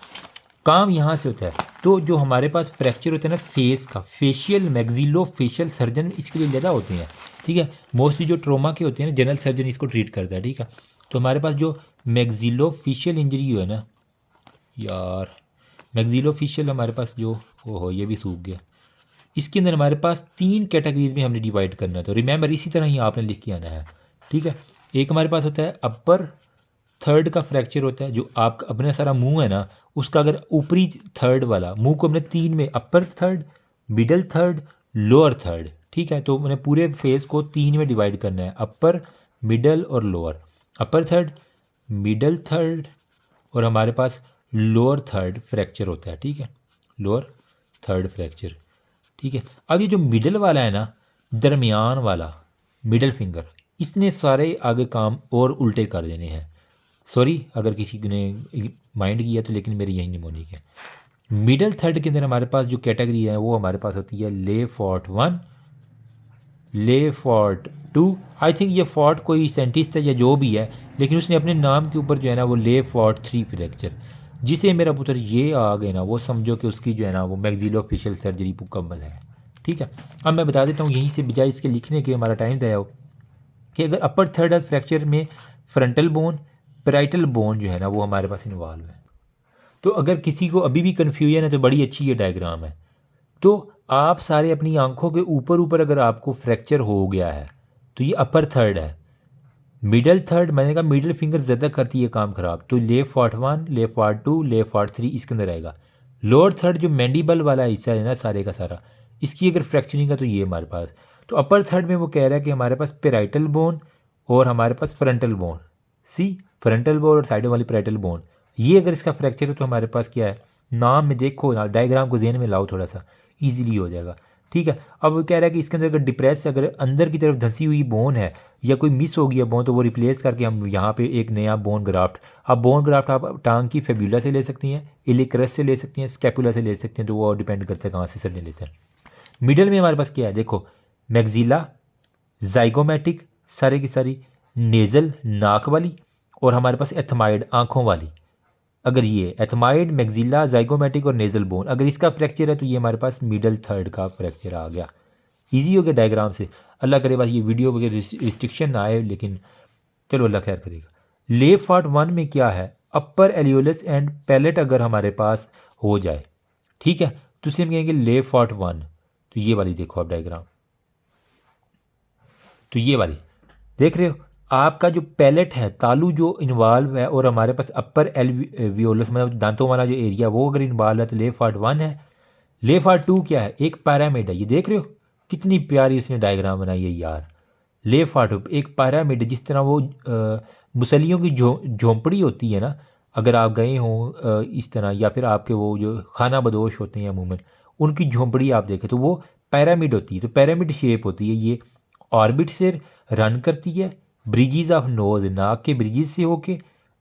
काम यहाँ से होता है। तो जो हमारे पास फ्रैक्चर होता है ना फेस का, फेशियल मैग्जिलो फेशियल सर्जन इसके लिए ज़्यादा होते हैं, ठीक है। मोस्टली जो ट्रोमा के होते हैं ना जनरल सर्जन इसको ट्रीट करता है, ठीक है। तो हमारे पास जो मैग्जिलो फेशियल इंजरी है ना यार, मैग्जिलो फेशियल हमारे पास जो ओहो ये भी सूख गया, इसके अंदर हमारे पास 3 कैटेगरीज में हमने डिवाइड करना है। तो रिमेंबर इसी तरह ही आपने लिख के आना है, ठीक है। एक हमारे पास होता है अपर थर्ड का फ्रैक्चर होता है, जो आपका अपना सारा मुंह है ना उसका अगर ऊपरी थर्ड वाला मुंह को हमने 3 में, upper third, middle third, lower third, ठीक है। तो मैंने पूरे फेस को 3 में डिवाइड करना है, अपर मिडल और लोअर। अपर थर्ड, मिडल थर्ड और हमारे पास लोअर थर्ड फ्रैक्चर होता है, ठीक है। लोअर थर्ड फ्रैक्चर, ठीक है। अब ये जो मिडल वाला है ना, दरमियान वाला मिडल फिंगर, इसने सारे आगे काम और उल्टे कर देने हैं। सॉरी अगर किसी ने माइंड किया तो, लेकिन मेरी यही निमोनिक है। मिडल थर्ड के अंदर हमारे पास जो कैटेगरी है वो हमारे पास होती है ले फॉर्ट 1, ले फॉर्ट 2। आई थिंक ये फॉर्ट कोई साइंटिस्ट है या जो भी है, लेकिन उसने अपने नाम के ऊपर जो है ना वो ले फॉर्ट 3 फ्रैक्चर, जिसे मेरा पुत्र ये आ गए ना वो समझो कि उसकी जो है ना वो मैग्जिलोफेशियल सर्जरी मुकम्मल है, ठीक है। अब मैं बता देता हूँ यहीं से बजाय इसके लिखने के, हमारा टाइम ज़ाया हो, कि अगर अपर थर्ड फ्रैक्चर में फ्रंटल बोन पैराइटल बोन जो है ना वो हमारे पास इन्वॉल्व है। तो अगर किसी को अभी भी कन्फ्यूजन है तो बड़ी अच्छी ये डायग्राम है। तो आप सारे अपनी आंखों के ऊपर ऊपर अगर आपको फ्रैक्चर हो गया है तो ये अपर थर्ड है। मिडल थर्ड मैंने कहा मिडल फिंगर ज़्यादा करती है काम ख़राब, तो ले फॉर्ट 1, ले फॉर्ट 2, ले फॉर्ट 3 इसके अंदर आएगा। लोअर थर्ड जो मैंडिबल वाला हिस्सा है ना सारे का सारा, इसकी अगर फ्रैक्चरिंग है तो ये हमारे पास। तो अपर थर्ड में वो कह रहा है कि हमारे पास पेराइटल बोन और हमारे पास फ्रंटल बोन, सी फ्रंटल बोन और साइडों वाली पेराइटल बोन, ये अगर इसका फ्रैक्चर है तो हमारे पास क्या है, नाम में देखो ना, डायग्राम को जेहन में लाओ थोड़ा सा, ईजिली हो जाएगा, ठीक है। अब वो कह रहा है कि इसके अंदर अगर डिप्रेस अगर अंदर की तरफ धंसी हुई बोन है या कोई मिस हो गया बोन, तो वो रिप्लेस करके हम यहाँ पे एक नया बोन ग्राफ्ट, अब बोन ग्राफ्ट आप टांग की फेब्यूला से ले सकती हैं, इलिक्रस से ले सकती हैं, स्कैपुला से ले सकते हैं, तो वो डिपेंड करता है कहाँ से सर्जन लेते हैं। मिडल में हमारे पास क्या है देखो, मैग्जिला, जाइगोमेटिक सारे की सारी, नेज़ल नाक वाली, और हमारे पास एथमाइड आँखों वाली। अगर ये एथमाइड, मैग्जिला, जाइगोमेटिक और नेज़ल बोन अगर इसका फ्रैक्चर है तो ये हमारे पास मिडल थर्ड का फ्रैक्चर आ गया। ईजी हो गया डायग्राम से। अल्लाह करे बस ये वीडियो वगैरह रिस्ट्रिक्शन ना आए, लेकिन चलो अल्लाह खैर करेगा। ले फॉर्ट 1 में क्या है, अपर एलियोलस एंड पैलेट अगर हमारे पास हो जाए, ठीक है, तो इसे हम कहेंगे ले फॉर्ट 1। तो ये वाली देखो आप डायग्राम, तो ये वाली देख रहे हो, आपका जो पैलेट है तालू जो इन्वॉल्व है और हमारे पास अपर एल्वियोलस मतलब दांतों वाला जो एरिया वो अगर इन्वॉल्व है तो ले फॉर्ट 1 है। ले फॉर्ट 2 क्या है, एक पैरामिड है, ये देख रहे हो कितनी प्यारी उसने डायग्राम बनाई है यार। ले फॉर्ट एक पैरामिड, जिस तरह वो मुसलियों की झोंपड़ी होती है ना, अगर आप गए हों इस तरह, या फिर आपके वो जो खाना बदोश होते हैं अमूमन उनकी झोंपड़ी आप देखें तो वो पैरामिड होती है, तो पैरामिड शेप होती है ये, ऑर्बिट से रन करती है, ब्रिजेस ऑफ नोज नाक के ब्रिजेस से होके,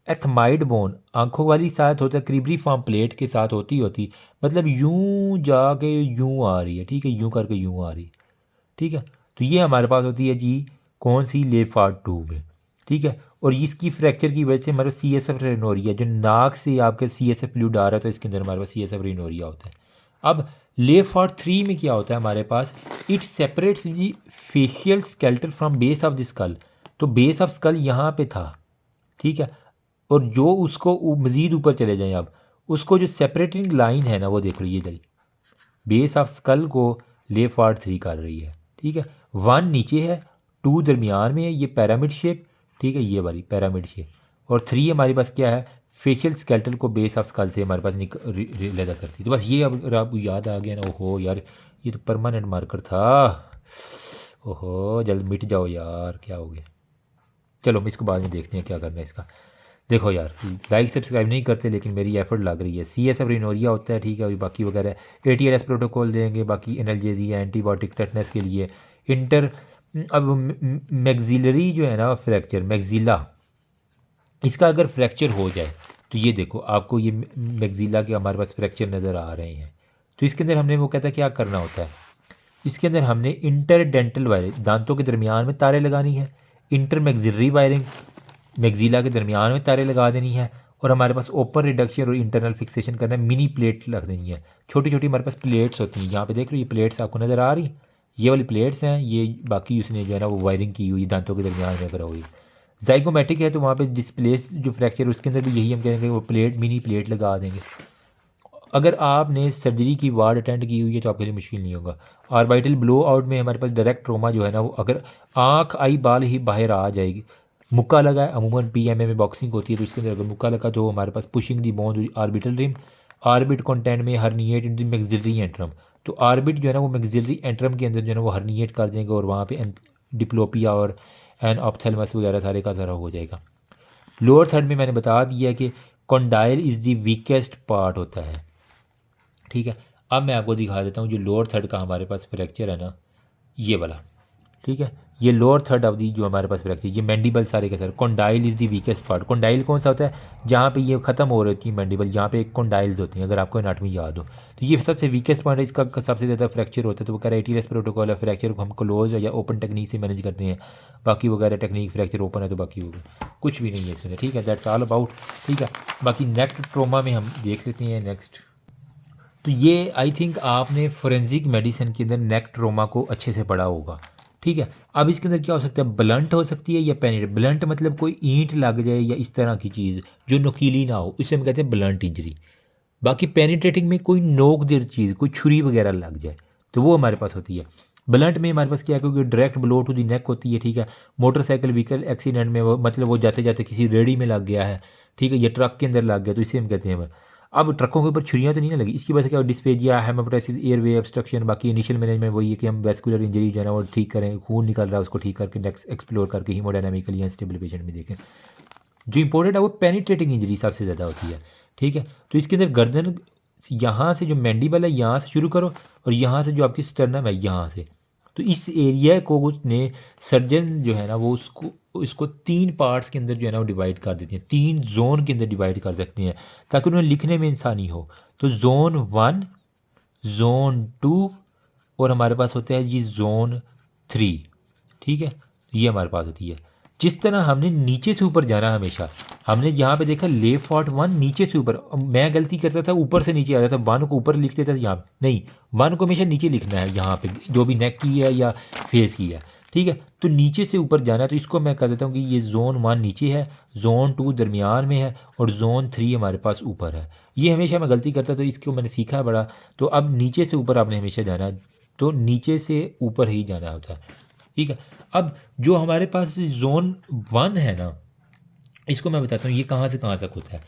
एथमाइड बोन आंखों वाली साथ होता है, क्रीबरी फॉर्म प्लेट के साथ होती मतलब यूं जाके यूं आ रही है, ठीक है, यूं करके यूं आ रही है, ठीक है। तो ये हमारे पास होती है जी कौन सी, ले फॉर्ट 2 में, ठीक है। और इसकी फ्रैक्चर की वजह से हमारे सी एस एफ रेनोरिया, जो नाक से आपके सी एस एफ फ्लूइड आ रहा है तो इसके अंदर हमारे पास सी एस एफ रेनोरिया होता है। अब ले फॉर्ट 3 में क्या होता है हमारे पास, it separates the facial skeletal from base of the skull, तो बेस ऑफ स्कल यहाँ पे था, ठीक है, और जो उसको मज़ीद ऊपर चले जाएं अब उसको जो सेपरेटिंग लाइन है ना वो देख लो, ये चली बेस ऑफ स्कल को ले फॉर्ट 3 कर रही है, ठीक है। 1 नीचे है, 2 दरमियान में है, ये पैरामिड शेप, ठीक है, ये वाली पैरामिड शेप, और 3 हमारे पास क्या है, फेशियल स्केल्टल को बेस ऑफ स्कल से हमारे पास लेदा करती है। तो बस ये अब अगर आपको याद आ गया ना, ओहो यार ये तो परमानेंट मार्कर था, ओहो जल्द मिट जाओ यार, क्या हो गया। चलो हम इसको बाद में देखते हैं क्या करना है इसका। देखो यार लाइक सब्सक्राइब नहीं करते लेकिन मेरी एफर्ट लग रही है। सी एस एफ रिनोरिया होता है, ठीक है, अभी बाकी वगैरह ATLS प्रोटोकॉल देंगे, बाकी एनाल्जेसिया एंटीबायोटिक टेटनस के लिए इंटर। अब मैग्जिलरी जो है ना फ्रैक्चर, मैग्जिला इसका अगर फ्रैक्चर हो जाए तो ये देखो आपको ये मैग्जिला के हमारे पास फ्रैक्चर नज़र आ रहे हैं, तो इसके अंदर हमने वो कहता है क्या करना होता है, इसके अंदर हमने इंटरडेंटल वायरिंग, दांतों के दरमियान में तारें लगानी है, इंटर मैग्जिलरी वायरिंग, मैग्जीला के दरमियान में तारें लगा देनी है, और हमारे पास ओपन रिडक्शन और इंटरनल फिक्सेशन करना है, मिनी प्लेट लग देनी है, छोटी छोटी हमारे पास प्लेट्स होती हैं। यहाँ पे देख लो ये प्लेट्स आपको नज़र आ रही, ये वाली प्लेट्स हैं, ये बाकी उसने जो है ना वो वायरिंग की हुई दांतों के दरमियान में करा हुई। जाइगोमेटिक है तो वहाँ पे जिस प्लेस जो फ्रैक्चर उसके अंदर भी यही हम कहेंगे वो प्लेट, मिनी प्लेट लगा देंगे। अगर आपने सर्जरी की वार्ड अटेंड की हुई है तो आपके लिए मुश्किल नहीं होगा। ऑर्बिटल ब्लो आउट में हमारे पास डायरेक्ट ट्रोमा जो है ना वो अगर आँख आई बाल ही बाहर आ जाएगी, मुक्का लगा है, अमूमन पीएमए में बॉक्सिंग होती है तो इसके अंदर अगर मुक्का लगा तो हमारे पास pushing the bone orbital rim, orbit content में herniate in the maxillary antrum, तो ऑर्बिट जो है ना वो मैग्जिलरी एंट्रम के अंदर जो है ना वो हर्निएट कर देंगे और वहाँ पे डिप्लोपिया और एन ऑप्थेलमस वगैरह सारे का सारा हो जाएगा। लोअर थर्ड में मैंने बता दिया कि condyle is the weakest part होता है, ठीक है। अब मैं आपको दिखा देता हूँ जो लोअर थर्ड का हमारे पास फ्रैक्चर है ना, ये वाला, ठीक है, ये लोअर थर्ड ऑफ दी जो हमारे पास फ्रैक्चर, ये मैंडिबल सारे के सारे, condyle is the weakest part. Condyle कौन सा होता है, जहाँ पे ये ख़त्म हो रही है मैंडिबल, यहाँ पे एक कॉन्डाइल्स होती हैं, अगर आपको एनाटमी याद हो तो ये सबसे वीकेस्ट पॉइंट है, इसका सबसे ज़्यादा फ्रैक्चर होता है। तो वो कह रहा है एटीएस प्रोटोकॉल है, फ्रैक्चर को हम क्लोज या ओपन टेक्निक से मैनेज करते हैं, बाकी वगैरह टेक्निक फ्रैक्चर ओपन है तो बाकी होगा कुछ भी नहीं है इसमें, ठीक है, दैट्स ऑल अबाउट, ठीक है। बाकी नेक ट्रोमा में हम देख सकते हैं नेक्स्ट, तो ये आई थिंक आपने फोरेंसिक मेडिसिन के अंदर नेक ट्रोमा को अच्छे से पढ़ा होगा, ठीक है। अब इसके अंदर क्या हो सकता है, ब्लंट हो सकती है या पेनिट्रेट। ब्लंट मतलब कोई ईंट लग जाए या इस तरह की चीज़ जो नुकीली ना हो, इसे हम कहते हैं ब्लंट इंजरी। बाकी पेनिट्रेटिंग में कोई नोकदार चीज़, कोई छुरी वगैरह लग जाए तो वो हमारे पास होती है। ब्लंट में हमारे पास क्या है, क्योंकि डायरेक्ट ब्लो टू दी नेक होती है, ठीक है। मोटरसाइकिल व्हीकल एक्सीडेंट में वो मतलब वो जाते जाते किसी रेडी में लग गया है, ठीक है, या ट्रक के अंदर लग गया तो इसे हम कहते हैं। अब ट्रकों के ऊपर छुरियाँ तो नहीं ना लगी, इसकी वजह से क्या डिस्पेजिया, हेमाटाइटिस, एयरवे ऑब्स्ट्रक्शन। बाकी इनिशियल मैनेजमेंट वही है कि हम वेस्कुलर इंजरी जो है ना वो ठीक करें, खून निकल रहा है उसको ठीक करके नेक्स्ट एक्सप्लोर करके हीमोडायनामिकली अनस्टेबल पेशेंट में देखें। जो इंपॉर्टेंट है वो पेनिट्रेटिंग इंजरी सबसे ज़्यादा होती है, ठीक है। तो इसके अंदर गर्दन, यहाँ से जो मैंडिबल है यहाँ से शुरू करो और यहाँ से जो आपकी स्टर्नम है यहाँ से, तो इस एरिया को उसने सर्जन जो है ना वो इसको 3 पार्ट्स के अंदर जो है ना वो डिवाइड कर देती हैं, 3 जोन के अंदर डिवाइड कर सकते हैं ताकि उन्हें लिखने में इंसानी हो। तो जोन 1, जोन 2 और हमारे पास होता है जी जोन 3, ठीक है, ये हमारे पास होती है। जिस तरह हमने नीचे से ऊपर जाना हमेशा, हमने यहाँ पे देखा ले फॉर्ट 1 नीचे से ऊपर, मैं गलती करता था ऊपर से नीचे आ जाता, 1 को ऊपर लिख देता था, यहाँ नहीं, 1 को हमेशा नीचे लिखना है, यहाँ पे जो भी नेक की है या फेस की है, ठीक है। तो नीचे से ऊपर जाना है, तो इसको मैं कह देता हूँ कि ये जोन 1 नीचे है, जोन 2 दरमियान में है और जोन 3 हमारे पास ऊपर है। ये हमेशा मैं गलती करता तो इसको मैंने सीखा बड़ा, तो अब नीचे से ऊपर आपने हमेशा जाना है, तो नीचे से ऊपर ही जाना होता है, ठीक है। अब जो हमारे पास जोन 1 है ना, इसको मैं बताता हूँ ये कहाँ से कहाँ तक होता है।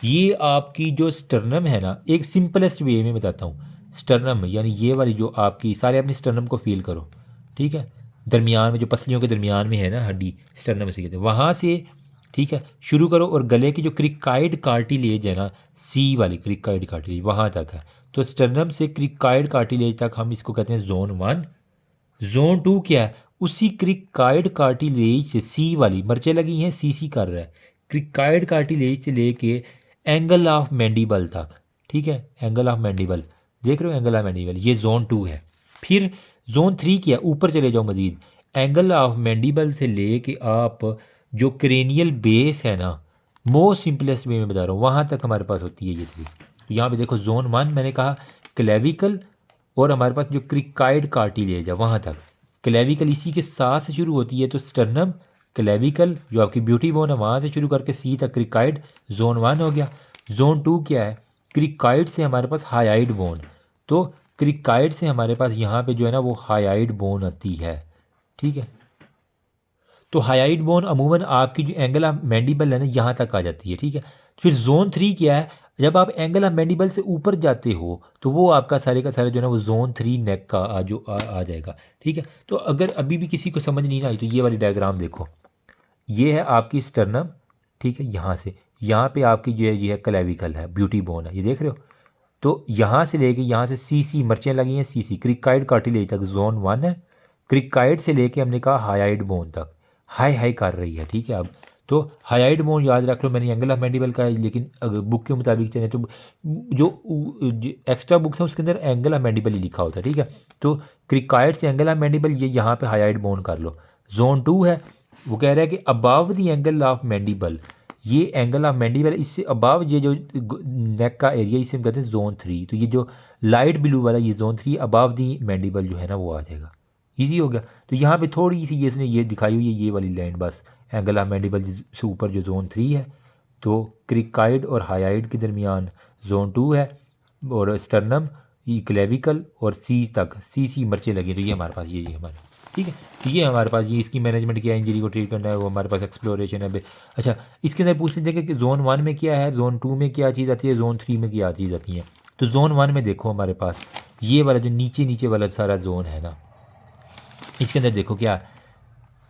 ये आपकी जो स्टर्नम है ना, एक सिंपलेस्ट वे में बताता हूँ, स्टर्नम यानी ये वाली जो आपकी, सारे अपनी स्टर्नम को फील करो, ठीक है, दरमियान में जो पसलियों के दरमियान में है ना हड्डी, स्टर्नम से कहते हैं, वहाँ से, ठीक है, शुरू करो और गले की जो क्रिकाइड कार्टिलेज है ना, सी वाली क्रिकाइड कार्टिलेज वहाँ तक है। तो स्टर्नम से क्रिकाइड कार्टिलेज तक हम इसको कहते हैं जोन 1। जोन 2 क्या है, उसी क्रिकाइड कार्टिलेज से, सी वाली मर्चे लगी हैं, सी कर रहा है, क्रिकाइड कार्टिलेज से लेके एंगल ऑफ मैंडिबल तक, ठीक है, एंगल ऑफ मैंडिबल देख रहे हो, एंगल ऑफ मैंडिबल, ये जोन 2 है। फिर जोन 3 क्या है, ऊपर चले जाओ मजीद, एंगल ऑफ मैंडिबल से लेके आप जो क्रेनियल बेस है ना, मोस्ट सिंपलेस्ट वे में बता रहा हूँ, वहाँ तक हमारे पास होती है ये 3। तो यहाँ पे देखो जोन 1 मैंने कहा क्लेविकल और हमारे पास जो क्रिकाइड कार्टिलेज है वहाँ तक, क्लेविकल इसी के साथ से शुरू होती है, तो स्टर्नम, क्लेविकल जो आपकी ब्यूटी बोन है वहाँ से शुरू करके सी तक क्रिकाइड, जोन 1 हो गया। जोन 2 क्या है, क्रिकाइड से हमारे पास हायाइड बोन, तो क्रिकाइड से हमारे पास यहाँ पे जो है ना वो हायाइड बोन आती है, ठीक है। तो हायाइड बोन अमूमन आपकी जो एंगल ऑफ मैंडिबल है ना यहाँ तक आ जाती है, ठीक है। फिर जोन 3 क्या है, जब आप एंगल ऑफ मैंडिबल से ऊपर जाते हो तो वो आपका सारे का सारा जो है ना वो जोन 3 नेक का आ जाएगा, ठीक है। तो अगर अभी भी किसी को समझ नहीं आई तो ये वाली डायग्राम देखो, ये है आपकी स्टर्नम, ठीक है, यहाँ से यहाँ पे आपकी जो है ये है क्लेविकल है, ब्यूटी बोन है, ये देख रहे हो। तो यहाँ से लेके यहाँ से सी मर्चें लगी हैं, सी क्रिकाइड कार्टिलेज तक जोन 1 है, क्रिकाइड से लेके हमने कहा हायाइड बोन तक हाई हाई कर रही है, ठीक है। अब तो हाइड बोन याद रख लो, मैंने एंगल ऑफ मैंडिबल का है, लेकिन अगर बुक के मुताबिक चले तो जो एक्स्ट्रा बुक्स हैं उसके अंदर एंगल ऑफ मैंडिबल ही लिखा होता है, ठीक है। तो क्रिकाइड से एंगल ऑफ मैंडिबल ये यहाँ पे हाइड बोन कर लो। जोन 2 है, वो कह रहा है कि above the angle of mandible, ये एंगल ऑफ मैंडिबल इससे अबाव ये जो नेक का एरिया इसे हम कहते हैं जोन 3। तो ये जो लाइट ब्लू वाला ये जोन 3 अबाव दी मैंडिबल जो है ना वो आ जाएगा। ईजी हो गया। तो यहाँ पे थोड़ी सी इसने ये दिखाई हुई है ये वाली लाइन, बस एंगल ऑफ मैंडिबल से ऊपर जो जोन 3 है। तो क्रिकाइड और हाइड के दरमियान जोन 2 है, और स्टर्नम ये क्लेविकल और सीज तक सी मर्चे लगे। तो ये हमारे पास ये हमारे, ठीक है। तो ये हमारे पास ये इसकी मैनेजमेंट क्या है, इंजरी को ट्रीट करना है, वो हमारे पास एक्सप्लोरेशन है। अच्छा, इसके अंदर पूछ लीजिए कि जोन 1 में क्या है, जोन 2 में क्या चीज़ आती है, जोन 3 में क्या चीज़ आती है। तो जोन 1 में देखो हमारे पास ये वाला जो नीचे नीचे वाला सारा जोन है ना, इसके अंदर देखो क्या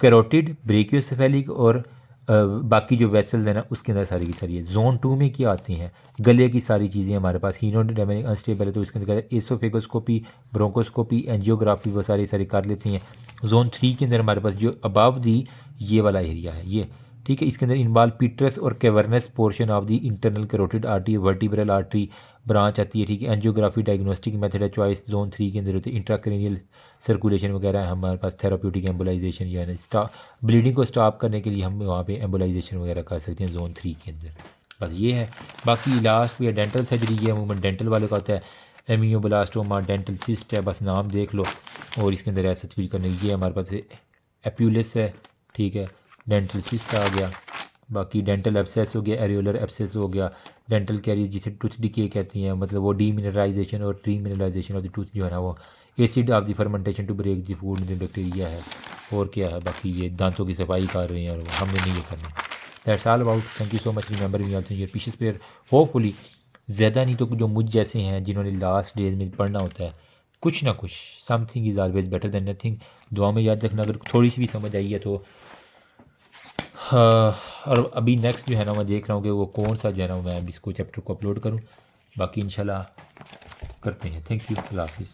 कैरोटिड, ब्रेकियोसेफेलिक और बाकी जो वेसल्स है ना उसके अंदर सारी की सारी है। जोन 2 में क्या आती हैं, गले की सारी चीज़ें हमारे पास हीमोडायनामिक अनस्टेबल है तो इसके अंदर एसोफेगोस्कोपी, ब्रोंकोस्कोपी, एंजियोग्राफी वो सारी सारी कर लेती हैं। जोन 3 के अंदर हमारे पास जो अबाव दी ये वाला एरिया है ये, ठीक है। इसके अंदर इन्वॉल्व पीट्रस और cavernous portion of the internal carotid artery, vertebral artery branch आती है, ठीक है। एंजियोग्राफी डायग्नोस्टिक मेथड है चॉइस जोन 3 के अंदर होती है। इंट्राक्रेनियल सर्कुलेशन वगैरह है हमारे पास, थेराप्यूटिक एम्बोलाइजेशन या ना ब्लीडिंग को स्टॉप करने के लिए हम वहाँ पे एम्बोलाइजेशन वगैरह कर सकते हैं जोन 3 के अंदर। बस ये है। बाकी लास्ट पे डेंटल सर्जरी ये मूवमेंट डेंटल वाले का होता है, एमियोब्लास्टोमा, डेंटल सिस्ट है, बस नाम देख लो। और इसके अंदर ऐसा कुछ करने ये हमारे पास एप्यूलिस है, ठीक है। डेंटल सिस्ट आ गया, बाकी डेंटल एब्सेस हो गया, एरियोलर एब्सेस हो गया, डेंटल कैरियर जिसे टूथ डिके कहती हैं, मतलब वो डीमिनरलाइजेशन और रीमिनरलाइजेशन ऑफ द टूथ जो है ना वो acid of the fermentation to break the food the bacteria है। और क्या है बाकी ये दांतों की सफाई कर रहे हैं और हमने नहीं ये करना। That's all about, thank you so much, remember me also your precious prayer. Hopefully ज़्यादा नहीं तो जो मुझ जैसे हैं जिन्होंने लास्ट डेज में पढ़ना होता है कुछ ना कुछ, something is always better than nothing. दुआ में याद रखना, अगर थोड़ी सी भी समझ आई है तो हाँ। और अभी नेक्स्ट जो है ना मैं देख रहा हूँ कि वो कौन सा जो है ना मैं इसको चैप्टर को अपलोड करूँ। बाकी इंशाल्लाह करते हैं। थैंक यू, अल्लाह हाफिज़।